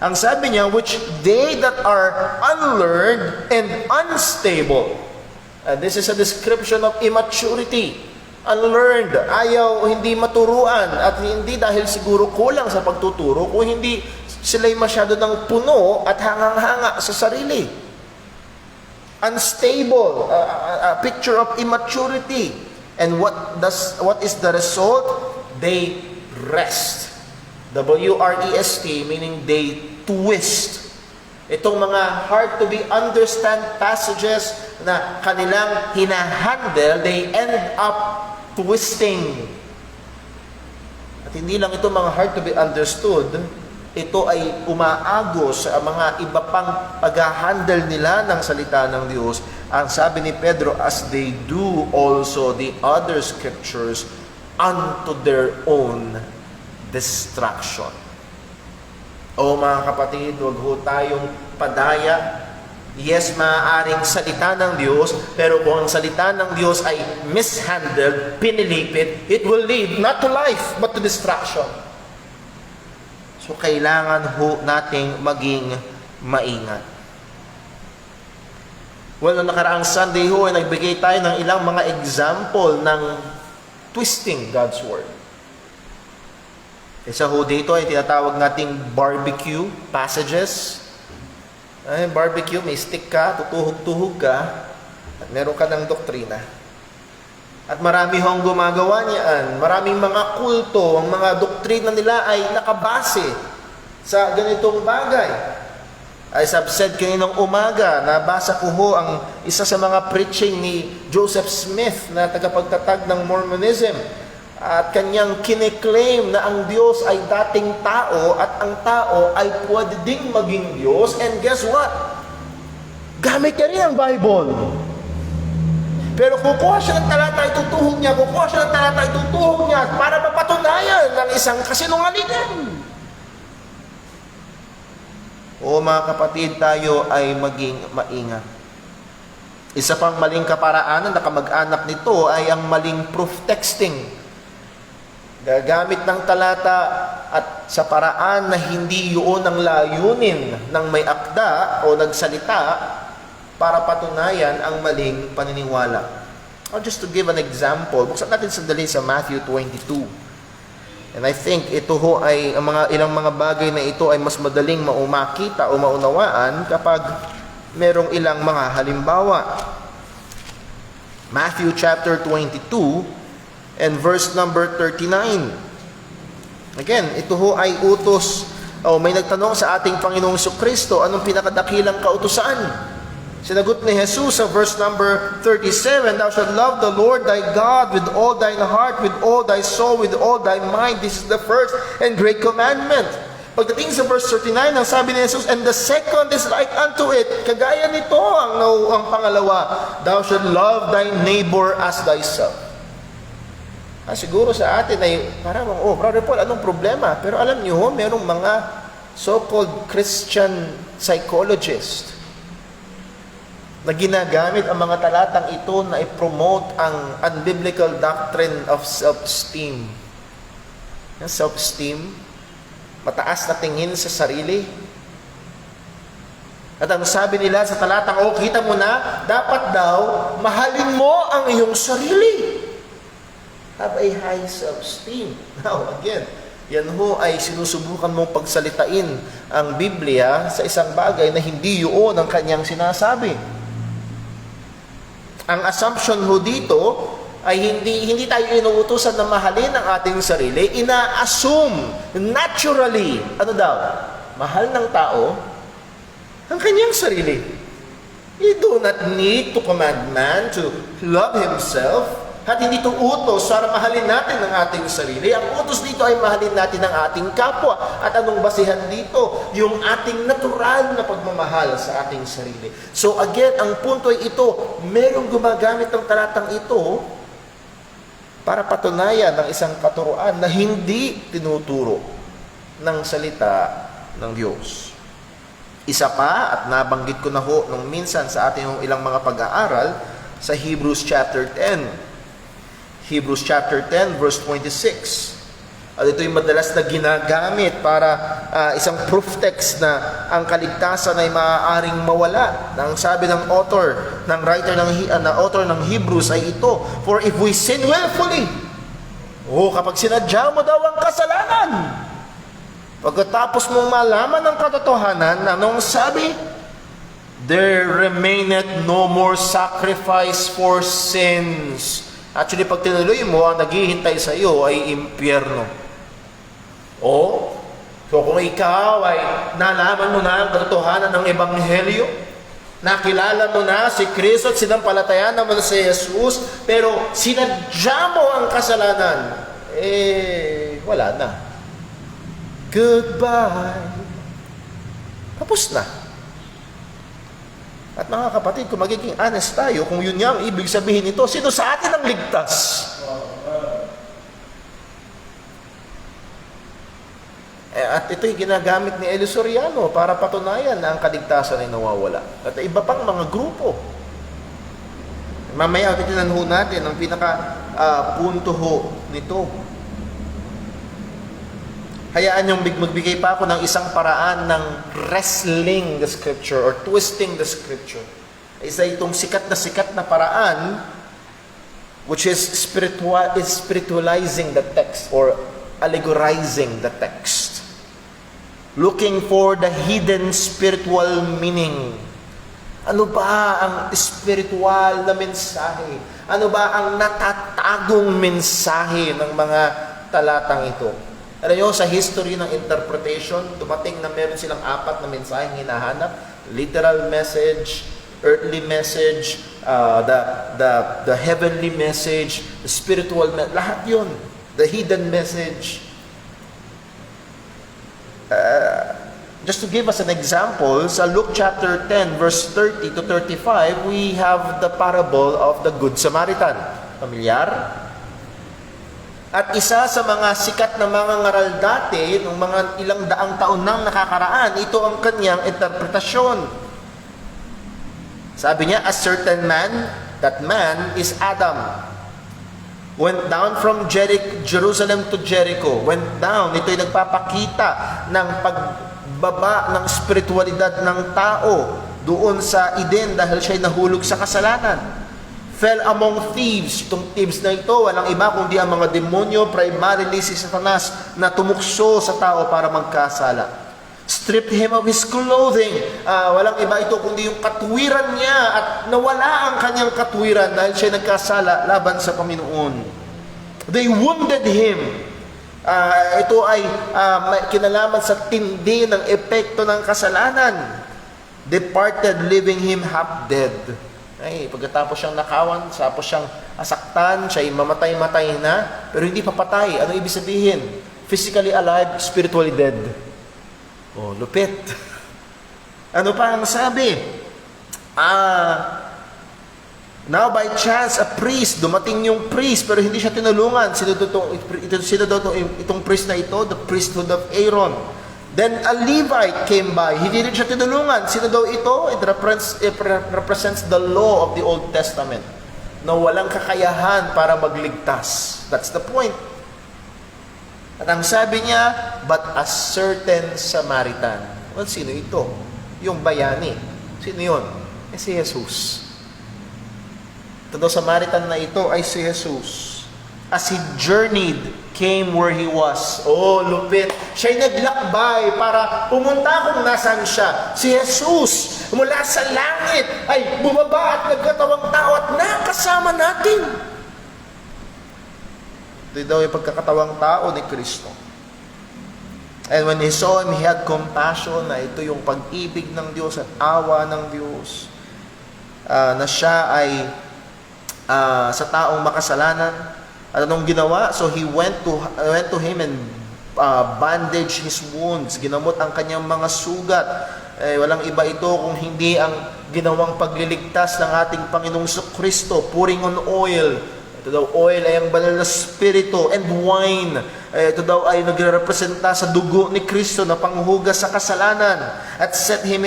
Ang sabi niya, which they that are unlearned and unstable. This is a description of immaturity. Unlearned, ayaw, hindi maturuan, at hindi dahil siguro kulang sa pagtuturo, kung hindi sila'y masyado ng puno at hangang-hanga sa sarili. Unstable, a picture of immaturity. And what is the result? They rest. W-R-E-S-T, meaning they twist. Itong mga hard to be understand passages na kanilang hinahandle, they end up twisting. At hindi lang ito mga hard to be understood, ito ay umaagos sa mga iba pang pag-handle nila ng salita ng Diyos. Ang sabi ni Pedro, as they do also the other scriptures unto their own destruction. O mga kapatid, huwag ho tayong padaya. Yes, maaaring salita ng Diyos, pero kung ang salita ng Diyos ay mishandled, pinilipit, it will lead not to life, but to destruction. So, kailangan ho nating maging maingat. Well, noong nakaraang Sunday ho, ay nagbigay tayo ng ilang mga example ng twisting God's Word. Isa ho dito ay tinatawag nating barbecue passages. Ay, barbecue, may stick ka, tutuhog-tuhog ka. At meron ka ng doktrina. At marami hong gumagawa niyan. Maraming mga kulto, ang mga doktrina nila ay nakabase sa ganitong bagay. As I've said kaninang umaga, nabasa ko ho ang isa sa mga preaching ni Joseph Smith na tagapagtatag ng Mormonism. At kanyang kiniklaim na ang Diyos ay dating tao at ang tao ay pwede ding maging Diyos. And guess what? Gamit niya rin ang Bible. Pero kukuha siya ng talata, itutuhog niya, kukuha siya ng talata, itutuhog niya para mapatunayan ng isang kasinungalingan. O mga kapatid, tayo ay maging maingat. Isa pang maling kaparaanan na kamag-anak nito ay ang maling proof texting. Gagamit ng talata at sa paraan na hindi yun ang layunin ng may akda o nagsalita para patunayan ang maling paniniwala. Just to give an example, buksan natin sandali sa Matthew 22. And I think ito ho ay ilang mga bagay na ito ay mas madaling makita o maunawaan kapag merong ilang mga halimbawa. Matthew chapter 22 and verse number 39. Again, ito ho ay utos may nagtanong sa ating Panginoong Jesucristo, anong pinakadakilang kautusan? Sinagot ni Jesus sa verse number 37, Thou shalt love the Lord thy God with all thine heart, with all thy soul, with all thy mind. This is the first and great commandment. Pagdating sa verse 39, ang sabi ni Jesus, and the second is like unto it. Kagaya nito ang pangalawa, Thou shalt love thy neighbor as thyself. Siguro sa atin ay parang, Brother Paul, anong problema? Pero alam niyo, merong mga so-called Christian psychologists na ginagamit ang mga talatang ito na i-promote ang unbiblical doctrine of self-esteem. Yung self-esteem, mataas na tingin sa sarili. At ang sabi nila sa talatang, kita mo na, dapat daw, mahalin mo ang iyong sarili. Have a high self-esteem. Now, again, yan ho ay sinusubukan mong pagsalitain ang Biblia sa isang bagay na hindi yun ang kanyang sinasabi. Ang assumption ho dito ay hindi tayo inuutusan na mahalin ang ating sarili. Ina-assume naturally, mahal ng tao ang kanyang sarili. You do not need to command man to love himself. At hindi ito utos para mahalin natin ang ating sarili. Ang utos dito ay mahalin natin ang ating kapwa. At anong basihan dito? Yung ating natural na pagmamahal sa ating sarili. So again, ang punto ay ito, merong gumagamit ng talatang ito para patunayan ng isang katuruan na hindi tinuturo ng salita ng Diyos. Isa pa, at nabanggit ko na ho nung minsan sa ating ilang mga pag-aaral, sa Hebrews chapter 10. Hebrews chapter 10 verse 26. At ito'y madalas na ginagamit para isang proof text na ang kaligtasan ay maaaring mawala. Ang sabi ng author ng Hebrews ay ito, For if we sin willfully, kapag sinadya mo daw ang kasalanan, pagkatapos mong malaman ang katotohanan, anong sabi? There remaineth no more sacrifice for sins. Actually, pag tinuloy mo, ang naghihintay sa iyo ay impyerno. So kung ikaw ay nalaman mo na ang katotohanan ng Ebanghelyo, nakilala mo na si Kristo at sinampalatayan naman si Jesus, pero sinadya mo ang kasalanan, wala na. Goodbye. Tapos na. At mga kapatid, kung magiging honest tayo, kung yun nga ang ibig sabihin nito, sino sa atin ang ligtas? At ito'y ginagamit ni Eli Soriano para patunayan na ang kaligtasan ay nawawala. At iba pang mga grupo. Mamaya, titinan ho natin ang pinaka-punto ho nito. Hayaan niyong magbigay pa ako ng isang paraan ng wrestling the scripture or twisting the scripture. Isa itong sikat na paraan which is spiritualizing the text or allegorizing the text. Looking for the hidden spiritual meaning. Ano ba ang spiritual na mensahe? Ano ba ang natatagong mensahe ng mga talatang ito? Alam nyo, sa history ng interpretation, dumating na meron silang 4 na mensaheng hinahanap. Literal message, earthly message, the heavenly message, the spiritual message, lahat yun. The hidden message. Just to give us an example, sa Luke chapter 10, verse 30 to 35, we have the parable of the Good Samaritan. Pamilyar? At isa sa mga sikat na mga ngaral dati, ng mga ilang daang taon nang nakakaraan, ito ang kanyang interpretasyon. Sabi niya, a certain man, that man is Adam, went down from Jerusalem to Jericho. Went down, ito'y nagpapakita ng pagbaba ng spiritualidad ng tao doon sa Eden dahil siya'y nahulog sa kasalanan. Fell among thieves. Itong thieves na ito, walang iba kundi ang mga demonyo, primarily si Satanas, na tumukso sa tao para magkasala. Stripped him of his clothing. Walang iba ito kundi yung katwiran niya at nawala ang kanyang katwiran dahil siya nagkasala laban sa Panginoon. They wounded him. Ito ay may kinalaman sa tindi ng epekto ng kasalanan. Departed, leaving him half dead. Ay, pagkatapos siyang nakawan, tapos siyang asaktan, siya'y mamatay-matay na, pero hindi pa patay. Ano ibig sabihin? Physically alive, spiritually dead. Oh, lupit. Ano pa ang sabi? Now by chance, a priest, dumating yung priest, pero hindi siya tinulungan. Sino itong priest na ito? The priesthood of Aaron. Then a Levite came by. Hindi rin siya tinulungan. Sino daw ito? It represents the law of the Old Testament, na walang kakayahan para magligtas. That's the point. At ang sabi niya, but a certain Samaritan. Well, sino ito? Yung bayani. Sino yun? Si Jesus. Ito daw Samaritan na ito ay si Jesus. As he journeyed, came where he was. Oh, lupit. Siya'y naglakbay para pumunta kung nasaan siya. Si Jesus, mula sa langit, ay bumaba at nagkatawang tao at nakasama natin. Ito daw yung pagkakatawang tao ni Kristo. And when he saw him, he had compassion, na ito yung pag-ibig ng Diyos at awa ng Diyos, na siya ay sa taong makasalanan. At anong ginawa? So he went to him and bandaged his wounds. Ginamot ang kanyang mga sugat. Walang iba ito kung hindi ang ginawang pagliligtas ng ating Panginoong Kristo, pouring on oil. Ito daw, oil ay ang banal na spirito, and wine. Ito daw ay nagre-representa sa dugo ni Kristo na panghugas sa kasalanan. At set him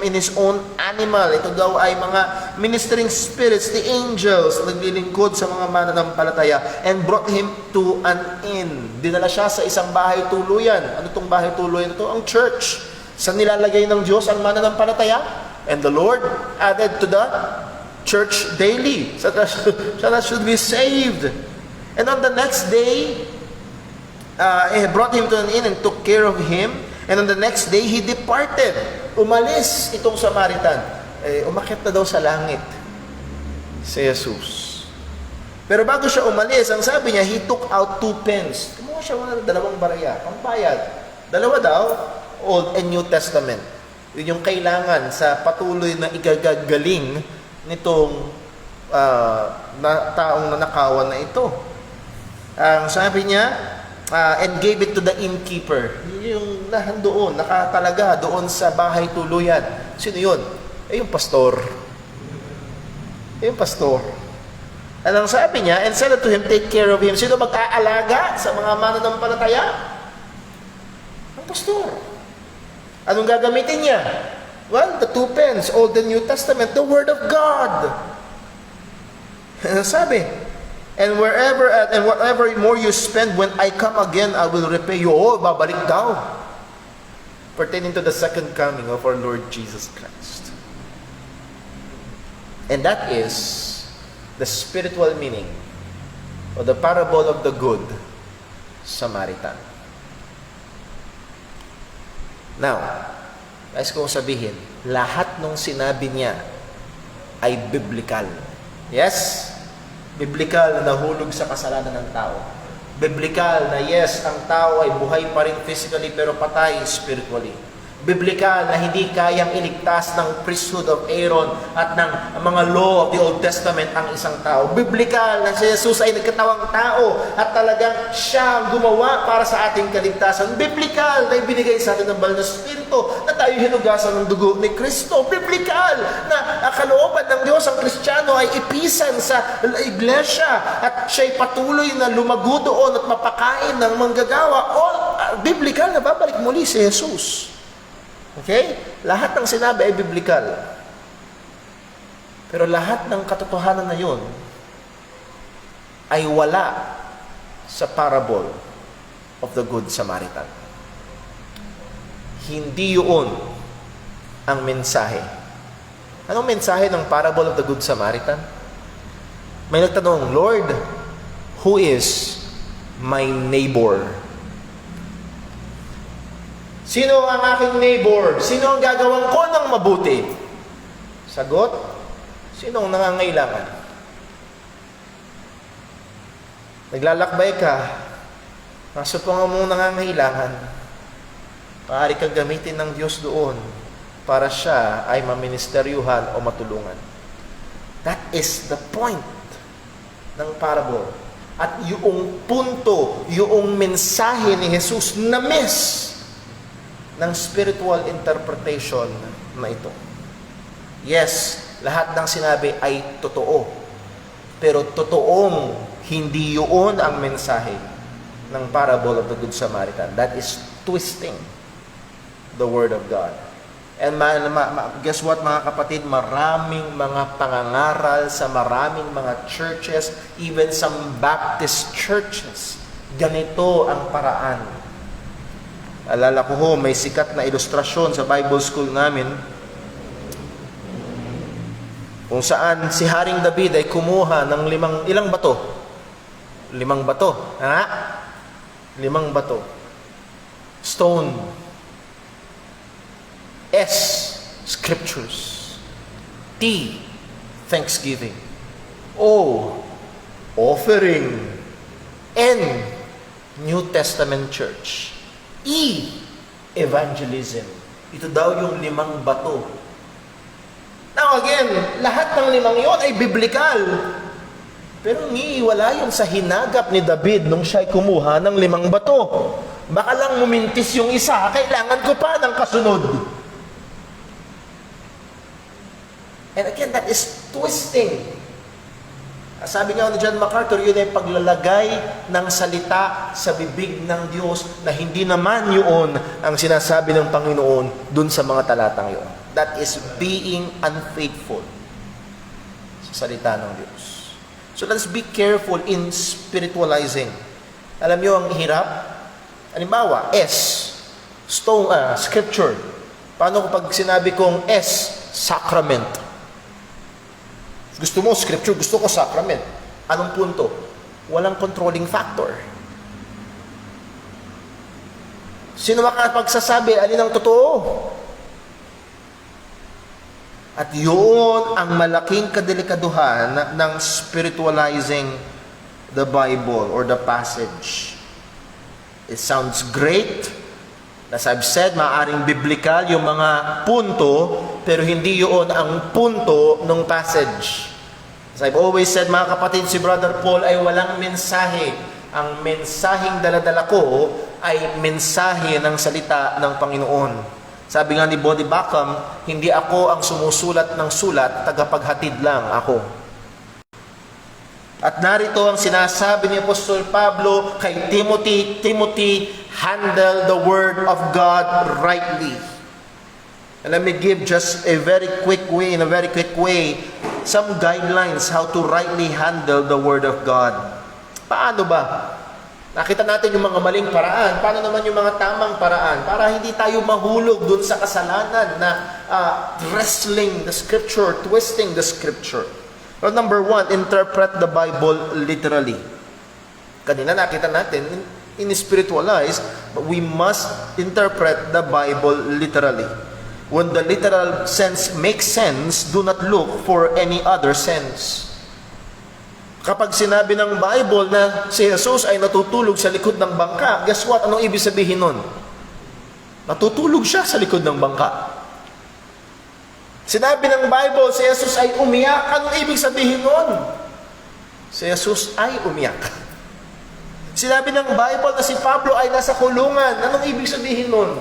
in his own animal. Ito daw ay mga ministering spirits, the angels, naglilingkod sa mga mananampalataya, and brought him to an inn. Dinala siya sa isang bahay tuluyan. Ano itong bahay tuluyan ito? Ang church. Saan nilalagay ng Diyos ang mananampalataya? And the Lord added to the church daily, so that should be saved. And on the next day, he brought him to an inn and took care of him. And on the next day, he departed. Umalis itong Samaritan. Umakyat na daw sa langit si Jesus. Pero bago siya umalis, ang sabi niya, he took out 2 pence. Kumuha siya ng 2 barya, pambayad. 2 daw, Old and New Testament. Yun yung kailangan sa patuloy na igagagaling nitong taong nanakawan na ito. Ang sabi niya, and gave it to the innkeeper. Yung nahandoon, nakatalaga doon sa bahay tuluyan. Sino yun? Yung pastor. Yung pastor. At ang sabi niya, and said to him, take care of him. Sino mag-aalaga sa mga mananampalataya? Ang pastor. Anong gagamitin niya? Well, the 2 pence, Old and New Testament, the Word of God. Sabi, and whatever more you spend, when I come again, I will repay you. Oh, babalik daw. Pertaining to the second coming of our Lord Jesus Christ. And that is the spiritual meaning of the parable of the Good Samaritan. Now, Guys, kung sabihin, lahat ng sinabi niya ay biblical. Yes? Biblical na nahulog sa kasalanan ng tao. Biblical na yes, ang tao ay buhay pa rin physically pero patay spiritually. Biblical na hindi kayang iligtas ng priesthood of Aaron at ng mga law of the Old Testament ang isang tao. Biblical na si Jesus ay nagkatawang tao at talagang siya ang gumawa para sa ating kaligtasan. Biblical na ibinigay sa atin ng banal na Espiritu na tayo hinugasan ng dugo ni Kristo. Biblical na kalooban ng Diyos ang Kristiyano ay ipisan sa iglesia at siya'y patuloy na lumago doon at mapakain ng manggagawa. Biblical na babalik muli si Jesus. Okay? Lahat ng sinabi ay biblical. Pero lahat ng katotohanan na yun ay wala sa parable of the Good Samaritan. Hindi yun ang mensahe. Anong mensahe ng parable of the Good Samaritan? May nagtanong, Lord, who is my neighbor? Sino ang aking neighbor? Sino ang gagawin ko ng mabuti? Sagot, sino ang nangangailangan? Naglalakbay ka, kaso pa nga mong nangangailangan, maaari kang gamitin ng Diyos doon para siya ay maministeryuhan o matulungan. That is the point ng parable. At yung punto, yung mensahe ni Jesus na miss ng spiritual interpretation na ito. Yes, lahat ng sinabi ay totoo. Pero totoong hindi yun ang mensahe ng parable of the Good Samaritan. That is twisting the Word of God. And guess what mga kapatid? Maraming mga pangangaral sa maraming mga churches, even some Baptist churches. Ganito ang paraan. Alala ko ho, may sikat na ilustrasyon sa Bible school namin kung saan si Haring David ay kumuha ng ilang bato? 5 bato. Ha? 5 bato. Stone. S. Scriptures. T. Thanksgiving. O. Offering. N. New Testament Church. E. Evangelism. Ito daw yung 5 bato. Now again, lahat ng 5 yon ay biblical. Pero wala yun sa hinagap ni David nung siya'y kumuha ng 5 bato. Baka lang mumintis yung isa, kailangan ko pa ng kasunod. And again, that is twisting. Sabi nga ni John MacArthur, yun ay paglalagay ng salita sa bibig ng Diyos na hindi naman yun ang sinasabi ng Panginoon dun sa mga talatang yun. That is being unfaithful sa salita ng Diyos. So let's be careful in spiritualizing. Alam nyo ang hirap? Halimbawa, S, stone, scripture. Paano kapag sinabi kong S, sacrament? Gusto mo scripture, gusto ko sacrament. Anong punto? Walang controlling factor. Sino makapagsasabi, alin ang totoo? At yun ang malaking kadelikaduhan ng spiritualizing the Bible or the passage. It sounds great. As I've said, maaaring biblical yung mga punto, pero hindi yun ang punto ng passage. As I've always said, mga kapatid, si Brother Paul ay walang mensahe. Ang mensaheng daladala ko ay mensahe ng salita ng Panginoon. Sabi nga ni Bodhi Backham, hindi ako ang sumusulat ng sulat, tagapaghatid lang ako. At narito ang sinasabi ni Apostol Pablo kay Timothy, Timothy, handle the Word of God rightly. And let me give just a very quick way, some guidelines how to rightly handle the Word of God. Paano ba? Nakita natin yung mga maling paraan. Paano naman yung mga tamang paraan? Para hindi tayo mahulog dun sa kasalanan na wrestling the Scripture, twisting the Scripture. Well, number 1, interpret the Bible literally. Kanina nakita natin, in spiritualize, but we must interpret the Bible literally. When the literal sense makes sense, do not look for any other sense. Kapag sinabi ng Bible na si Jesus ay natutulog sa likod ng bangka, guess what? Anong ibig sabihin nun? Natutulog siya sa likod ng bangka. Sinabi ng Bible, si Jesus ay umiyak. Anong ibig sabihin nun? Si Jesus ay umiyak. Sinabi ng Bible na si Pablo ay nasa kulungan. Anong ibig sabihin nun?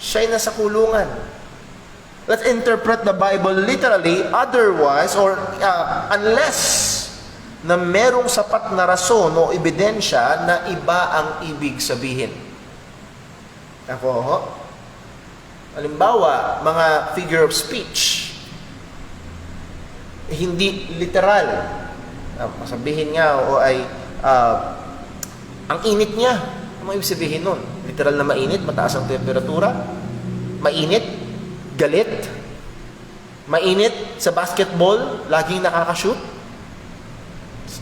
Siya ay nasa kulungan. Let's interpret the Bible literally, otherwise, or unless na merong sapat na rason o ebidensya na iba ang ibig sabihin. Ako, halimbawa, mga figure of speech, hindi literal. Sabihin nga o ay ang init niya. Ano ibig sabihin nun? Literal na mainit, mataas ang temperatura? Mainit? Galit? Mainit sa basketball, laging nakakashoot?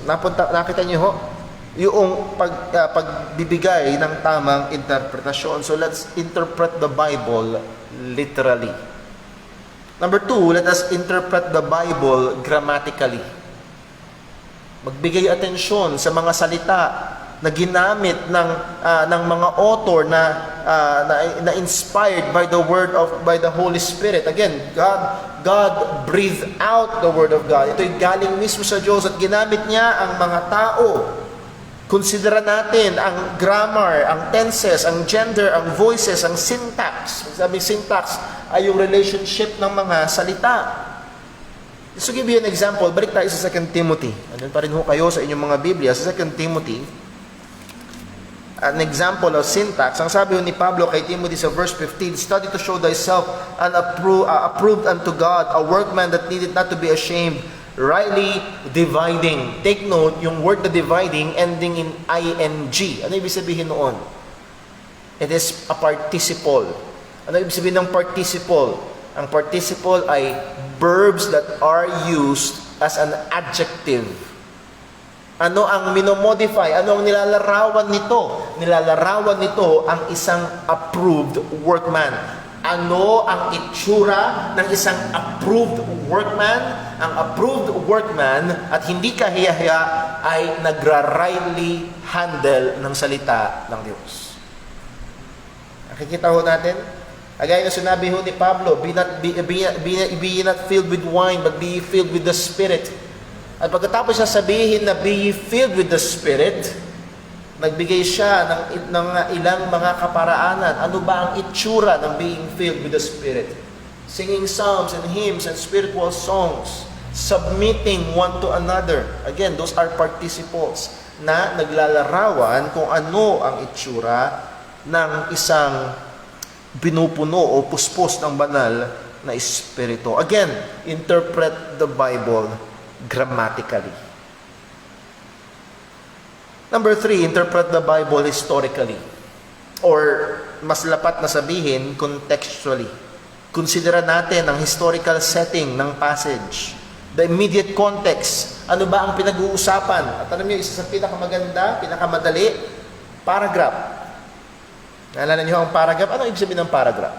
Nakita niyo ho? Yung pagbibigay ng tamang interpretasyon. So let's interpret the Bible literally. Number 2, let us interpret the Bible grammatically. Magbigay atensyon sa mga salita na ginamit ng mga author na inspired by the Holy Spirit. Again, God breathed out the word of God. Ito'y galing mismo sa Diyos at ginamit niya ang mga tao. Konsidera natin ang grammar, ang tenses, ang gender, ang voices, ang syntax. Sabi syntax ay yung relationship ng mga salita. Just to give you an example, balik tayo sa 2 Timothy. Andun pa rin ho kayo sa inyong mga Biblia. Sa 2 Timothy, an example of syntax. Ang sabi ni Pablo kay Timothy sa verse 15, study to show thyself approved unto God, a workman that needed not to be ashamed, rightly dividing. Take note, yung word na dividing ending in ing. Ano ibig sabihin noon? It is a participle. Ano ibig sabihin ng participle? Ang participle ay verbs that are used as an adjective. Ano ang minomodify? Ano ang nilalarawan nito? Nilalarawan nito ang isang approved workman. Ano ang itsura ng isang approved workman? Ang approved workman at hindi kahiya-hiya ay nagra-rightly handle ng salita ng Diyos. Nakikita ho natin? Agaya na sinabi ho ni Pablo, be not filled with wine, but be filled with the Spirit. At pagkatapos siya sabihin na be filled with the Spirit, nagbigay siya ng ilang mga kaparaanan. Ano ba ang itsura ng being filled with the Spirit? Singing psalms and hymns and spiritual songs, submitting one to another. Again, those are participles na naglalarawan kung ano ang itsura ng isang binupuno o puspos ng banal na espiritu. Again, interpret the Bible grammatically. Number 3, interpret the Bible historically. Or, mas lapat na sabihin, contextually. Considera natin ang historical setting ng passage. The immediate context. Ano ba ang pinag-uusapan? At alam niyo, isa sa pinakamaganda, pinakamadali, paragraph. Naalala niyo ang paragraph? Ano ibig sabihin ng paragraph?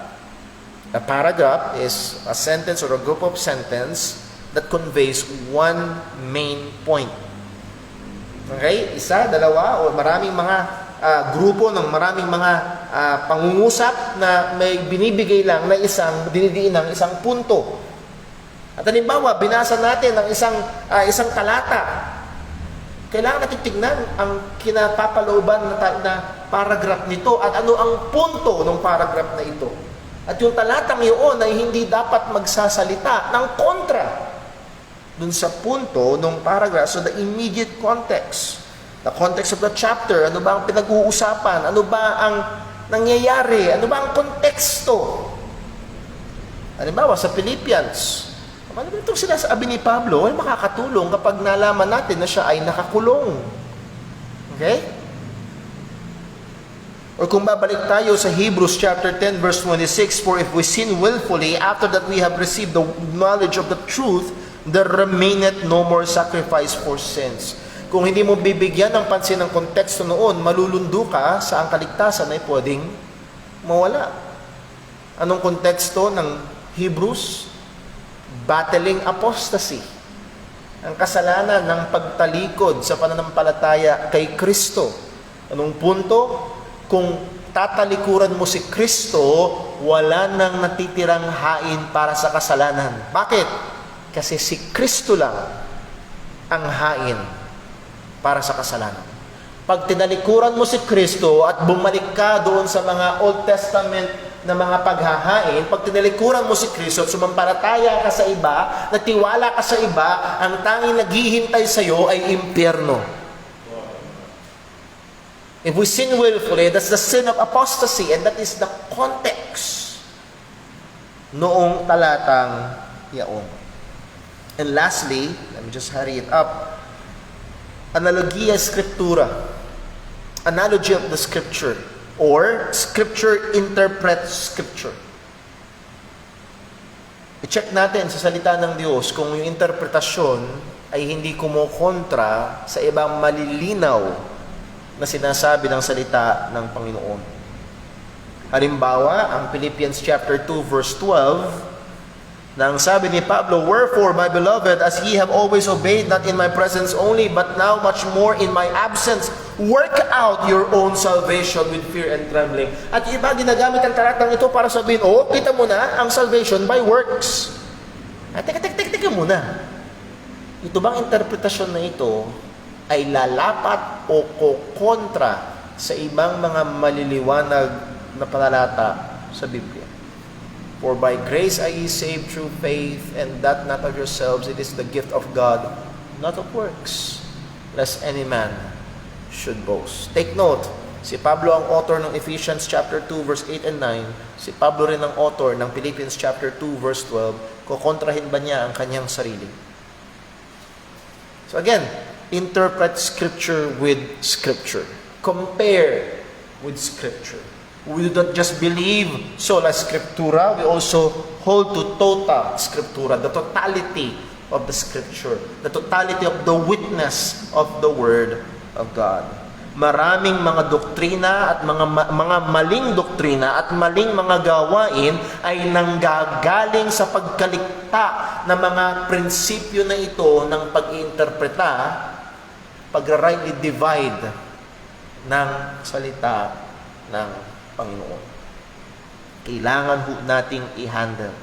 A paragraph is a sentence or a group of sentence that conveys one main point. Okay? Isa, dalawa, o maraming mga grupo ng maraming mga pangungusap na may binibigay lang na dinidiin ng isang punto. At halimbawa, binasa natin ng isang talata. Kailangan natin tignan ang kinapapalooban na paragraph nito at ano ang punto ng paragraph na ito. At yung talatang iyon ay hindi dapat magsasalita ng kontra dun sa punto ng paragraph. So the immediate context, the context of the chapter, ano ba ang pinag-uusapan, ano ba ang nangyayari, ano ba ang konteksto. Halimbawa sa Philippians, ano ba itong sinasabi ni Pablo ay makakatulong kapag nalaman natin na siya ay nakakulong. Okay? Or kung babalik tayo sa Hebrews chapter 10 verse 26, for if we sin willfully after that we have received the knowledge of the truth, there remaineth no more sacrifice for sins. Kung hindi mo bibigyan ng pansin ng konteksto noon, malulundo ka sa ang kaligtasan ay pwedeng mawala. Anong konteksto ng Hebrews? Battling apostasy. Ang kasalanan ng pagtalikod sa pananampalataya kay Kristo. Anong punto? Kung tatalikuran mo si Kristo, wala nang natitirang hain para sa kasalanan. Bakit? Kasi si Kristo lang ang hain para sa kasalanan. Pag tinalikuran mo si Kristo at bumalik ka doon sa mga Old Testament na mga paghahain, pag tinalikuran mo si Kristo at sumampalataya ka sa iba, natiwala ka sa iba, ang tanging naghihintay sa iyo ay impyerno. If we sin willfully, that's the sin of apostasy, and that is the context noong talatang yaon. And lastly, let me just hurry it up, analogia scriptura, analogy of the scripture, or scripture interprets scripture. I-check natin sa salita ng Diyos kung yung interpretasyon ay hindi kumukontra sa ibang malilinaw na sinasabi ng salita ng Panginoon. Halimbawa, ang Philippians chapter 2 verse 12, na ang sabi ni Pablo, "Wherefore, my beloved, as ye have always obeyed, not in my presence only, but now much more in my absence, work out your own salvation with fear and trembling." At iba, ginagamit ang talatang ito para sabihin, kita mo na ang salvation by works. Teka muna. Ito bang interpretasyon na ito ay lalapat o kokontra sa ibang mga maliliwanag na panalata sa Biblia? For by grace are ye saved through faith, and that not of yourselves, it is the gift of God, not of works, lest any man should boast. Take note, si Pablo ang author ng Ephesians chapter 2 verse 8 and 9, si Pablo rin ang author ng Philippians chapter 2 verse 12, kukontrahin ba niya ang kanyang sarili? So again, interpret Scripture with Scripture. Compare with Scripture. We do not just believe sola Scriptura, we also hold to tota Scriptura, the totality of the Scripture, the totality of the witness of the Word of God. Maraming mga doktrina at mga maling doktrina at maling mga gawain ay nanggagaling sa pagkalikta ng mga prinsipyo na ito ng pag-iinterpreta, pag-rightly divide ng salita ng Panginoon. Kailangan ho nating i-handle.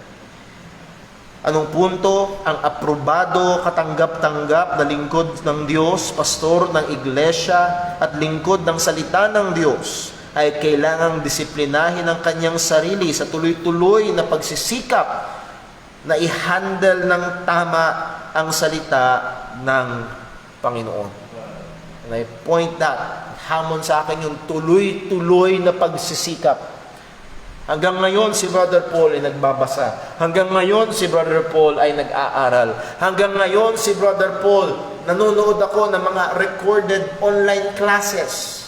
Anong punto? Ang aprobado, katanggap-tanggap na lingkod ng Diyos, pastor ng iglesia at lingkod ng salita ng Diyos ay kailangang disiplinahin ang kanyang sarili sa tuloy-tuloy na pagsisikap na i-handle ng tama ang salita ng Panginoon. And I point that, hamon sa akin yung tuloy-tuloy na pagsisikap. Hanggang ngayon, si Brother Paul ay nagbabasa. Hanggang ngayon, si Brother Paul ay nag-aaral. Hanggang ngayon, si Brother Paul, nanonood ako ng mga recorded online classes.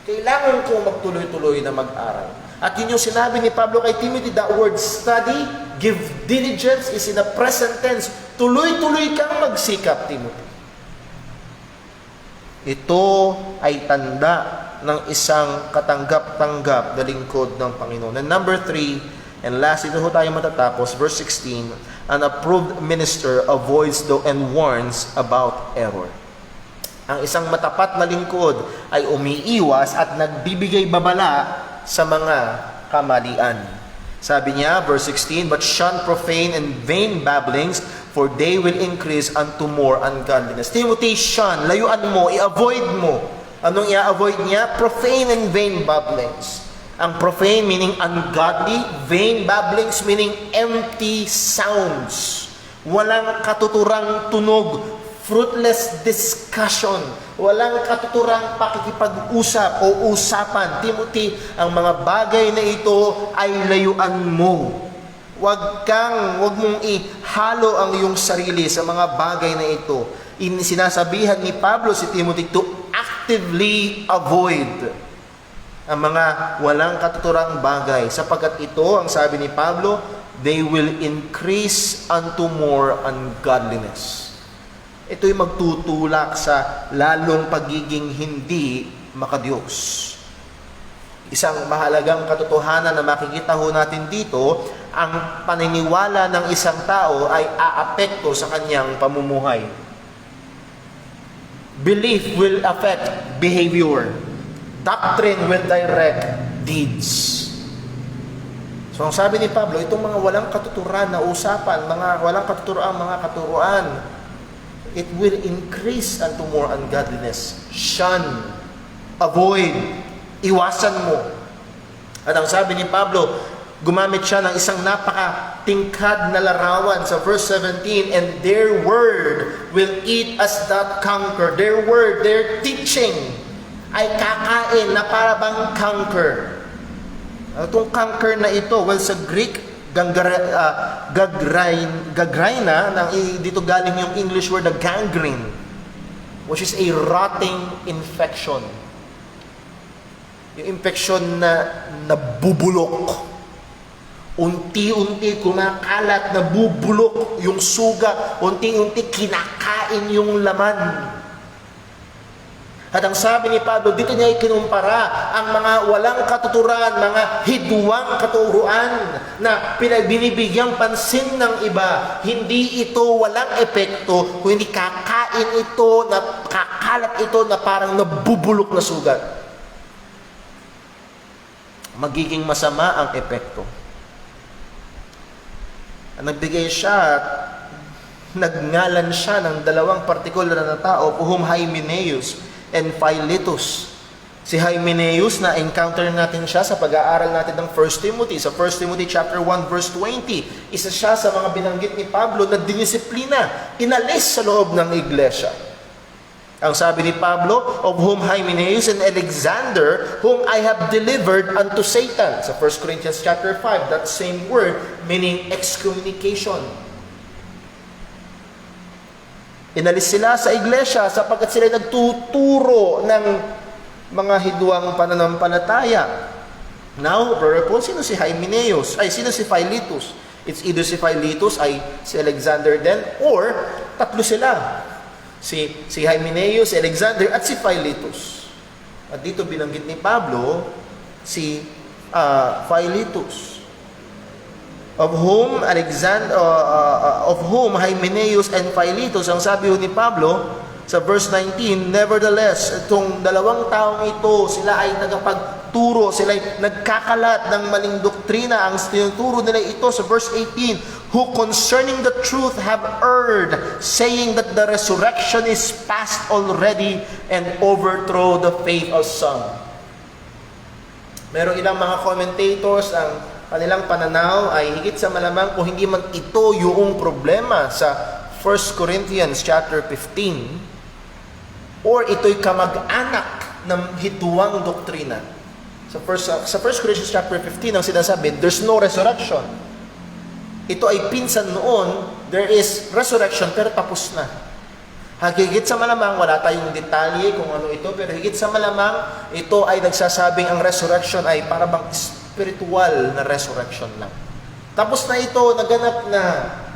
Kailangan ko magtuloy-tuloy na mag-aral. At yun yung sinabi ni Pablo kay Timothy, that word study, give diligence, is in the present tense. Tuloy-tuloy kang magsikap, Timothy. Ito ay tanda ng isang katanggap-tanggap na lingkod ng Panginoon. And number 3, and last, ito tayo matatapos, verse 16, an approved minister avoids and warns about error. Ang isang matapat na lingkod ay umiiwas at nagbibigay babala sa mga kamalian. Sabi niya, verse 16, but shun profane and vain babblings, for they will increase unto more ungodliness. Timothy, shun, layuan mo, i-avoid mo. Anong i-avoid niya? Profane and vain babblings. Ang profane meaning ungodly, vain babblings meaning empty sounds. Walang katuturang tunog, fruitless discussion, walang katuturang pakikipag-usap o usapan. Timothy, ang mga bagay na ito ay layuan mo. Huwag mong ihalo ang iyong sarili sa mga bagay na ito. Sinasabihan ni Pablo si Timothy to actively avoid ang mga walang katuturang bagay. Sapagkat ito, ang sabi ni Pablo, they will increase unto more ungodliness. Ito'y magtutulak sa lalong pagiging hindi makadiyos. Isang mahalagang katotohanan na makikita ho natin dito, ang paniniwala ng isang tao ay aapekto sa kanyang pamumuhay. Belief will affect behavior. Doctrine will direct deeds. So ang sabi ni Pablo, itong mga walang katuturan na usapan, mga walang katuturan, it will increase unto more ungodliness. Shun, avoid, iwasan mo. At ang sabi ni Pablo, gumamit siya ng isang napaka-tingkad na larawan sa verse 17, and their word will eat us that conquer. Their word, their teaching ay kakain na para bang conquer. Itong conquer na ito, well sa Greek, gagraina, dito galing yung English word na gangrene, which is a rotting infection. Yung infection na nabubulok. Unti-unti kumakalat, nabubulok yung suga, unti-unti kinakain yung laman. At ang sabi ni Pablo, dito niya ikinumpara ang mga walang katuturan, mga hidwang katuruan na pinagbinibigyang pansin ng iba. Hindi ito walang epekto, kundi kakain ito, kakalat ito na parang nabubulok na sugat. Magiging masama ang epekto. Nagbigay siya at nagngalan siya ng dalawang partikular na tao, whom Hymenaeus and Philetus. Si Hymenaeus, na encounter natin siya sa pag-aaral natin ng 1 Timothy. Sa 1 Timothy chapter 1 verse 20, isa siya sa mga binanggit ni Pablo na dinisiplina, inalis sa loob ng iglesia. Ang sabi ni Pablo, of whom Hymenaeus and Alexander, whom I have delivered unto Satan. Sa 1 Corinthians chapter 5, that same word meaning excommunication. Inalis sila sa iglesia sapagkat sila nagtuturo ng mga hidwang pananampalataya. Now, Brother Paul, sino si Hymenaeus? Ay, sino si Philetus? It's either si Philetus ay si Alexander din, or tatlo sila. Si Hymenaeus, si Alexander, at si Philetus. At dito binanggit ni Pablo si Philetus, of whom Hymenaeus and Philetus, ang sabi ni Pablo sa verse 19, nevertheless, itong dalawang taong ito, sila ay nagpagturo, sila ay nagkakalat ng maling doktrina. Ang tinuturo nila ito sa verse 18, who concerning the truth have erred, saying that the resurrection is past already, and overthrow the faith of some. Merong ilang mga commentators, ang kanilang pananaw ay higit sa malamang kung hindi man ito yung problema sa 1 Corinthians chapter 15, or ito'y kamag-anak ng hidwang doktrina. Sa 1 Corinthians chapter 15, ang sinasabi, there's no resurrection. Ito ay pinsan noon, there is resurrection, pero tapos na. Higit sa malamang, wala tayong detalye kung ano ito, pero higit sa malamang, ito ay nagsasabing ang resurrection ay para bang spiritual na resurrection lang. Tapos na ito, naganap na,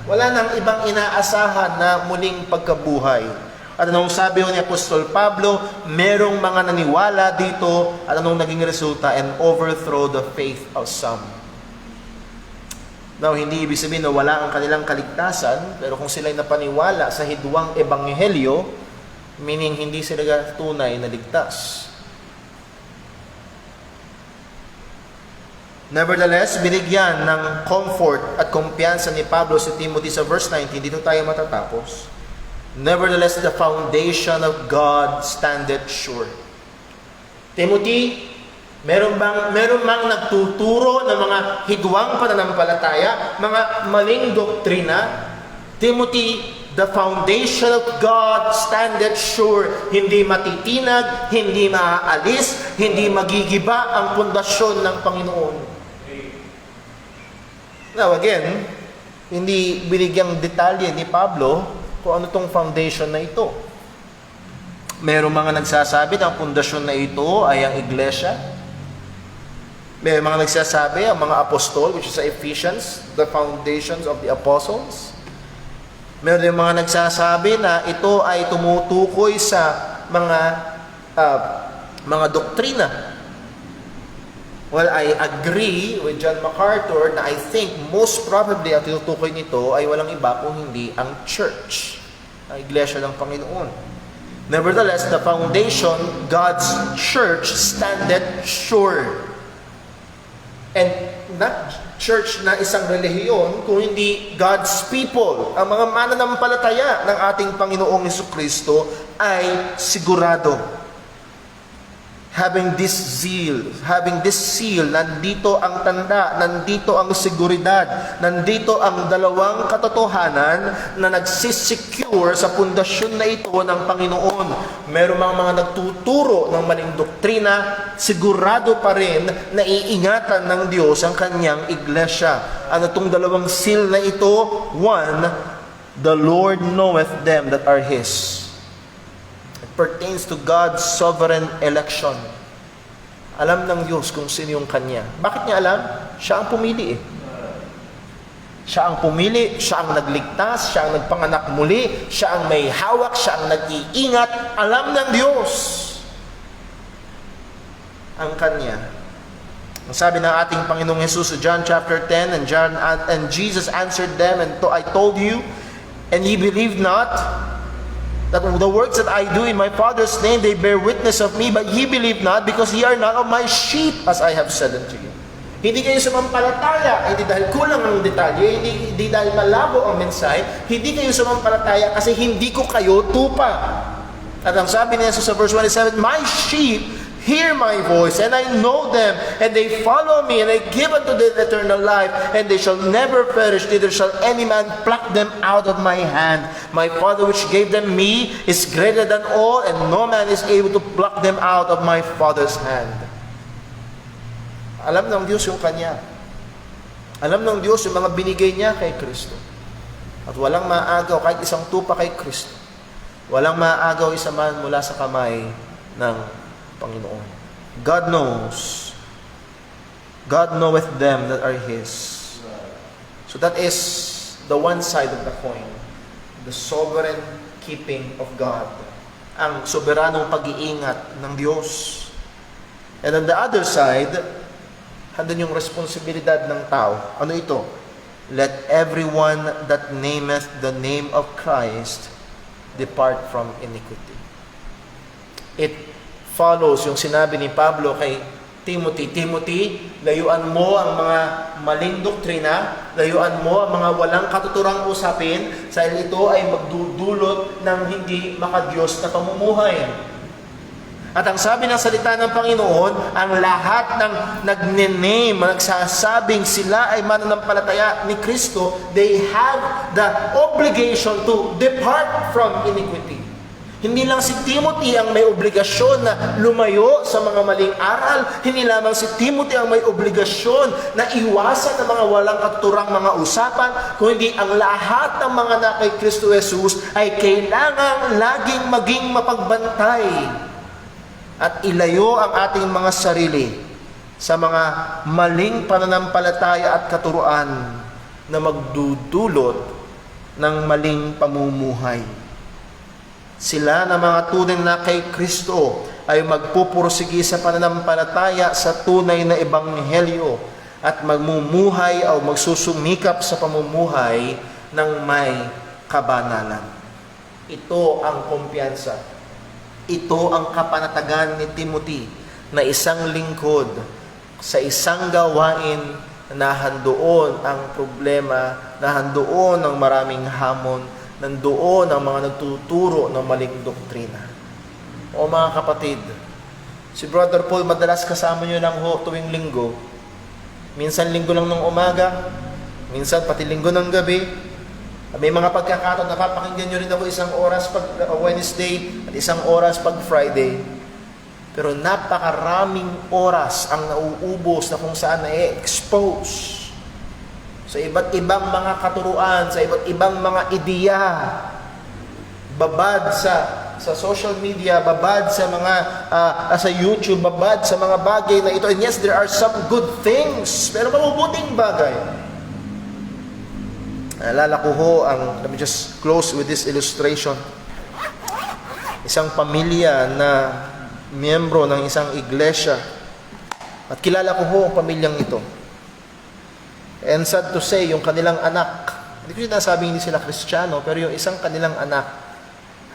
wala nang ibang inaasahan na muling pagkabuhay. At anong sabi ni Apostol Pablo, merong mga naniwala dito, at anong naging resulta, and overthrow the faith of some. Now, hindi ibig sabihin na wala ang kanilang kaligtasan, pero kung sila'y napaniwala sa hidwang ebanghelyo, meaning hindi sila tunay na ligtas. Nevertheless, binigyan ng comfort at kumpiyansa ni Pablo si Timothy sa verse 19, dito tayo matatapos. Nevertheless, the foundation of God standeth sure. Timothy, meron bang nagtuturo ng mga hidwang pananampalataya, mga maling doktrina? Timothy, the foundation of God standeth sure. Hindi matitinag, hindi maaalis, hindi magigiba ang pundasyon ng Panginoon. Now again, hindi binigyang detalye ni Pablo kung ano tong foundation na ito. Merong mga nagsasabi na ang pundasyon na ito ay ang iglesia. May mga nagsasabi, ang mga apostol, which is sa Ephesians, the foundations of the apostles. Meron yung mga nagsasabi na ito ay tumutukoy sa mga doktrina. Well, I agree with John MacArthur na I think most probably ang tinutukoy nito ay walang iba kung hindi ang church, ang iglesia ng Panginoon. Nevertheless, the foundation, God's church, standeth sure. And not church na isang relihiyon, kung hindi God's people, ang mga mananampalataya ng ating Panginoong Jesucristo ay sigurado. Having this seal, nandito ang tanda, nandito ang seguridad, nandito ang dalawang katotohanan na nagsisecure sa pundasyon na ito ng Panginoon. Meron mga nagtuturo ng maling doktrina, sigurado pa rin na iingatan ng Diyos ang kanyang iglesia. Ano itong dalawang seal na ito? One, the Lord knoweth them that are His. Pertains to God's sovereign election. Alam ng Diyos kung sino yung Kanya. Bakit niya alam? Siya ang pumili eh. Siya ang pumili, siya ang nagligtas, siya ang nagpanganak muli, siya ang may hawak, siya ang nag-iingat. Alam ng Diyos ang Kanya. Ang sabi ng ating Panginoong Jesus sa John chapter 10, and Jesus answered them, and I told you, and ye believe not, that the works that I do in my Father's name, they bear witness of me, but ye believe not, because ye are not of my sheep, as I have said unto you. Hindi kayo sumampalataya, hindi dahil kulang ang detalye, hindi dahil malabo ang mensahe, hindi kayo sumampalataya kasi hindi ko kayo tupa. At ang sabi niya sa verse 27, my sheep hear my voice, and I know them, and they follow me, and I give unto them eternal life, and they shall never perish, neither shall any man pluck them out of my hand. My Father which gave them me is greater than all, and no man is able to pluck them out of my Father's hand. Alam ng Diyos yung Kanya. Alam ng Diyos yung mga binigay niya kay Kristo. At walang maagaw kahit isang tupa kay Kristo. Walang maagaw isa man mula sa kamay ng Panginoon. God knows. God knoweth them that are His. So that is the one side of the coin. The sovereign keeping of God. Ang soberanong pag-iingat ng Diyos. And on the other side, handun yung responsibilidad ng tao. Ano ito? Let everyone that nameth the name of Christ depart from iniquity. It follows yung sinabi ni Pablo kay Timothy, layuan mo ang mga maling doktrina, layuan mo ang mga walang katuturang usapin, dahil ito ay magdudulot ng hindi makadiyos na pamumuhay. At ang sabi ng salita ng Panginoon, ang lahat ng nagne-name, nagsasabing sila ay mananampalataya ni Kristo, they have the obligation to depart from iniquity. Hindi lang si Timothy ang may obligasyon na lumayo sa mga maling aral. Hindi lamang si Timothy ang may obligasyon na iwasan ang mga walang katuturang mga usapan, kundi ang lahat ng mga na kay Kristo Jesus ay kailangang laging maging mapagbantay at ilayo ang ating mga sarili sa mga maling pananampalataya at katuruan na magdudulot ng maling pamumuhay. Sila na mga tunay na kay Kristo ay magpupursigi sa pananampalataya sa tunay na ebanghelyo at magmumuhay o magsusumikap sa pamumuhay ng may kabanalan. Ito ang kumpiyansa. Ito ang kapanatagan ni Timothy na isang lingkod sa isang gawain na handoon ang problema, na handoon ang maraming hamon, nandoon ang mga nagtuturo ng maling doktrina. O mga kapatid, si Brother Paul madalas kasama nyo lang ho tuwing linggo. Minsan linggo lang ng umaga, minsan pati linggo ng gabi. May mga pagkakataon na papakinggan nyo rin ako isang oras pag Wednesday at isang oras pag Friday. Pero napakaraming oras ang nauubos na kung saan na-expose sa iba't ibang mga katuruan, sa iba't ibang mga ideya, babad sa social media, babad sa mga sa YouTube, babad sa mga bagay na ito. And yes, there are some good things, pero mabubuting bagay. Naalala ko ho let me just close with this illustration. Isang pamilya na miyembro ng isang iglesia At kilala ko ho ang pamilyang ito. And sad to say, yung kanilang anak, hindi ko sinasabing hindi sila Kristiyano, pero yung isang kanilang anak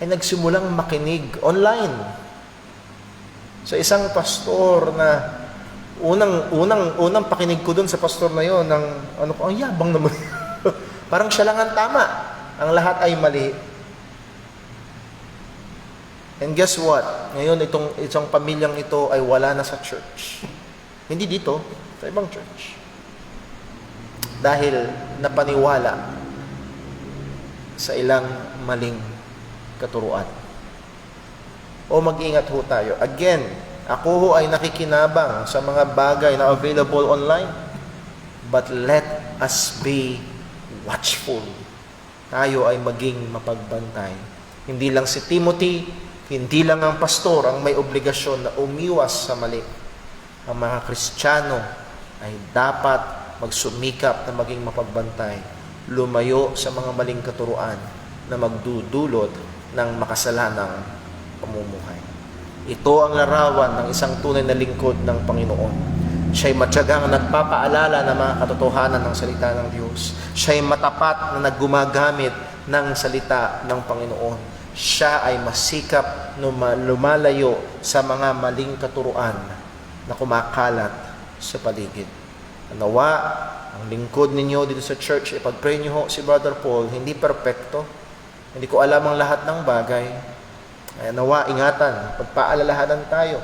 ay nagsimulang makinig online sa isang pastor na unang pakinig ko dun sa pastor na yon ng ang yabang naman. Parang siya lang ang tama. Ang lahat ay mali. And guess what? Ngayon itong pamilyang ito ay wala na sa church. Hindi dito, sa ibang church. Dahil napaniwala sa ilang maling katuruan. O mag-ingat ho tayo. Again, ako ho ay nakikinabang sa mga bagay na available online. But let us be watchful. Tayo ay maging mapagbantay. Hindi lang si Timothy, hindi lang ang pastor ang may obligasyon na umiwas sa mali. Ang mga Kristiyano ay dapat magsumikap na maging mapagbantay, lumayo sa mga maling katuruan na magdudulot ng makasalanang pamumuhay. Ito ang larawan ng isang tunay na lingkod ng Panginoon. Siya'y matyagang nagpapaalala ng mga katotohanan ng salita ng Diyos. Siya'y matapat na naggumagamit ng salita ng Panginoon. Siya ay masikap na lumalayo sa mga maling katuruan na kumakalat sa paligid. Nawa, ang lingkod ninyo dito sa church, ipag-pray nyo ho si Brother Paul, hindi perpekto. Hindi ko alam ang lahat ng bagay. Kaya nawa, ingatan, pagpaalalahanan tayo.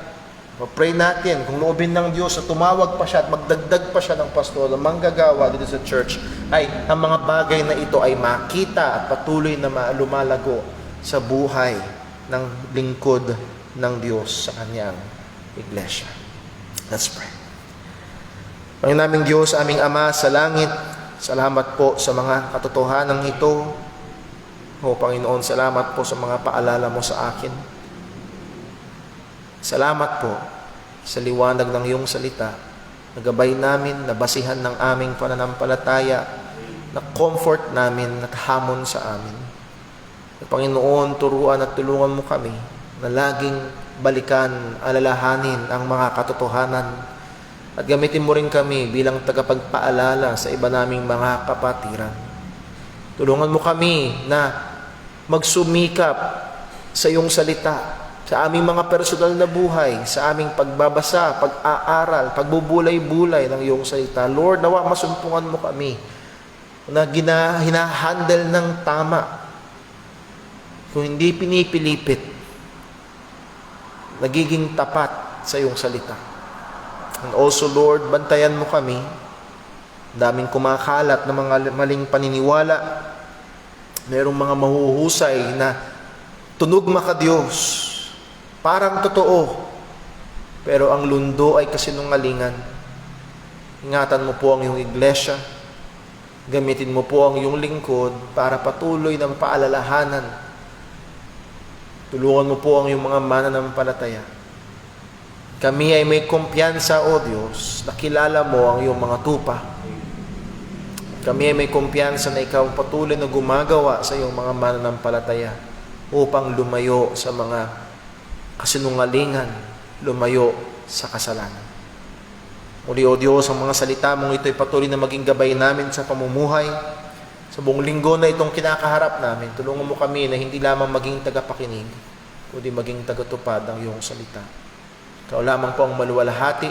Pag-pray natin, kung loobin ng Diyos na tumawag pa siya at magdagdag pa siya ng pastor na manggagawa dito sa church, ay ang mga bagay na ito ay makita at patuloy na lumalago sa buhay ng lingkod ng Diyos sa kanyang iglesia. Let's pray. Panginoon naming Diyos, aming Ama sa langit, salamat po sa mga katotohanan ito. O Panginoon, salamat po sa mga paalala mo sa akin. Salamat po sa liwanag ng iyong salita, nagabay namin, nabasihan ng aming pananampalataya, na comfort namin at hamon sa amin. Panginoon, turuan at tulungan mo kami na laging balikan, alalahanin ang mga katotohanan at gamitin mo rin kami bilang tagapagpaalala sa iba naming mga kapatiran. Tulungan mo kami na magsumikap sa iyong salita, sa aming mga personal na buhay, sa aming pagbabasa, pag-aaral, pagbubulay-bulay ng iyong salita. Lord, nawa masumpungan mo kami na hinahandle ng tama, kung hindi pinipilipit, nagiging tapat sa iyong salita. And also, Lord, bantayan mo kami. Daming kumakalat na mga maling paniniwala. Merong mga mahuhusay na tunog maka-Diyos. Parang totoo. Pero ang lundo ay kasinungalingan. Ingatan mo po ang iyong iglesia. Gamitin mo po ang iyong lingkod para patuloy na mapaalalahanan. Tulungan mo po ang iyong mga mananampalataya. Kami ay may kumpiyansa, O Diyos, na kilala mo ang iyong mga tupa. Kami ay may kumpiyansa na ikaw patuloy na gumagawa sa iyong mga mananampalataya upang lumayo sa mga kasinungalingan, lumayo sa kasalanan. Muli, O Diyos, ang mga salita mong ito ay patuloy na maging gabay namin sa pamumuhay. Sa buong linggo na itong kinakaharap namin, tulungan mo kami na hindi lamang maging tagapakinig, kundi maging tagatupad ng iyong salita. Ikaw lamang po ang maluwalhati.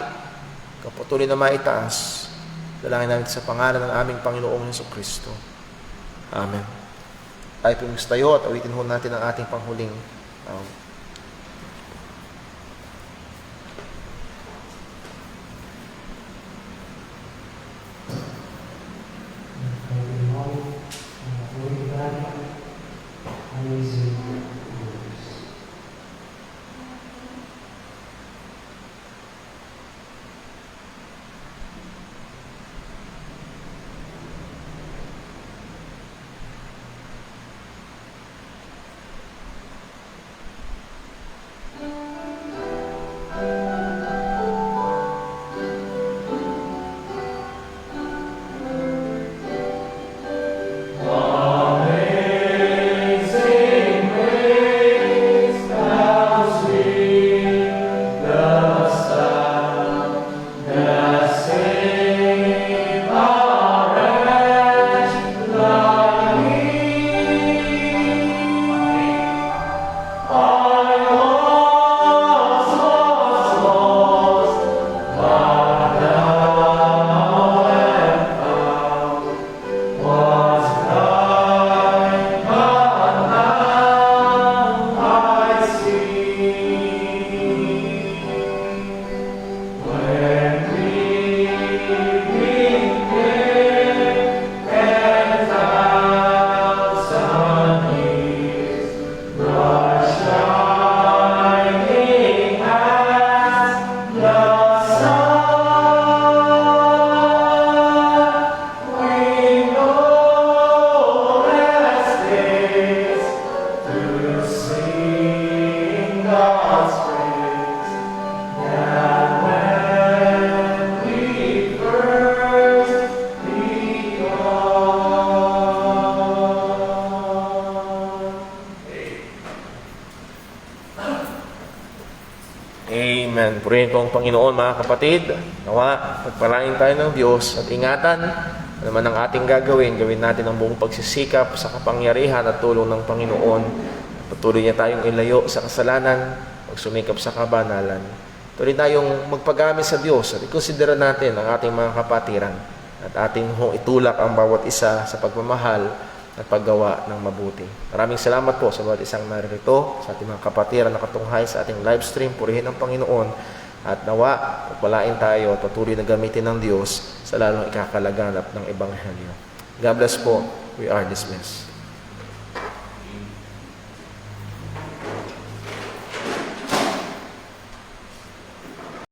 Ikaw patuloy na maitaas. Dalangin namin sa pangalan ng aming Panginoong Jesucristo. Amen. Tayo pumistayo at awitin ho natin ang ating panghuling Purihin po ang Panginoon, mga kapatid. Nawa, pagpalain tayo ng Diyos at ingatan ano man ang ating gagawin natin ang buong pagsisikap sa kapangyarihan at tulong ng Panginoon. Patuloy niya tayong ilayo sa kasalanan, magsumikap sa kabanalan. Tuloy tayong magpagamit sa Diyos at ikonsidera natin ang ating mga kapatiran at ating itulak ang bawat isa sa pagmamahal at paggawa ng mabuti. Maraming salamat po sa bawat isang naririto, sa ating mga kapatiran na katunghay sa ating live stream. Purihin ang Panginoon at nawa, pagpalain tayo at patuloy na gamitin ng Diyos sa lalong ikakalaganap ng Ebanghelyo. God bless po. We are dismissed.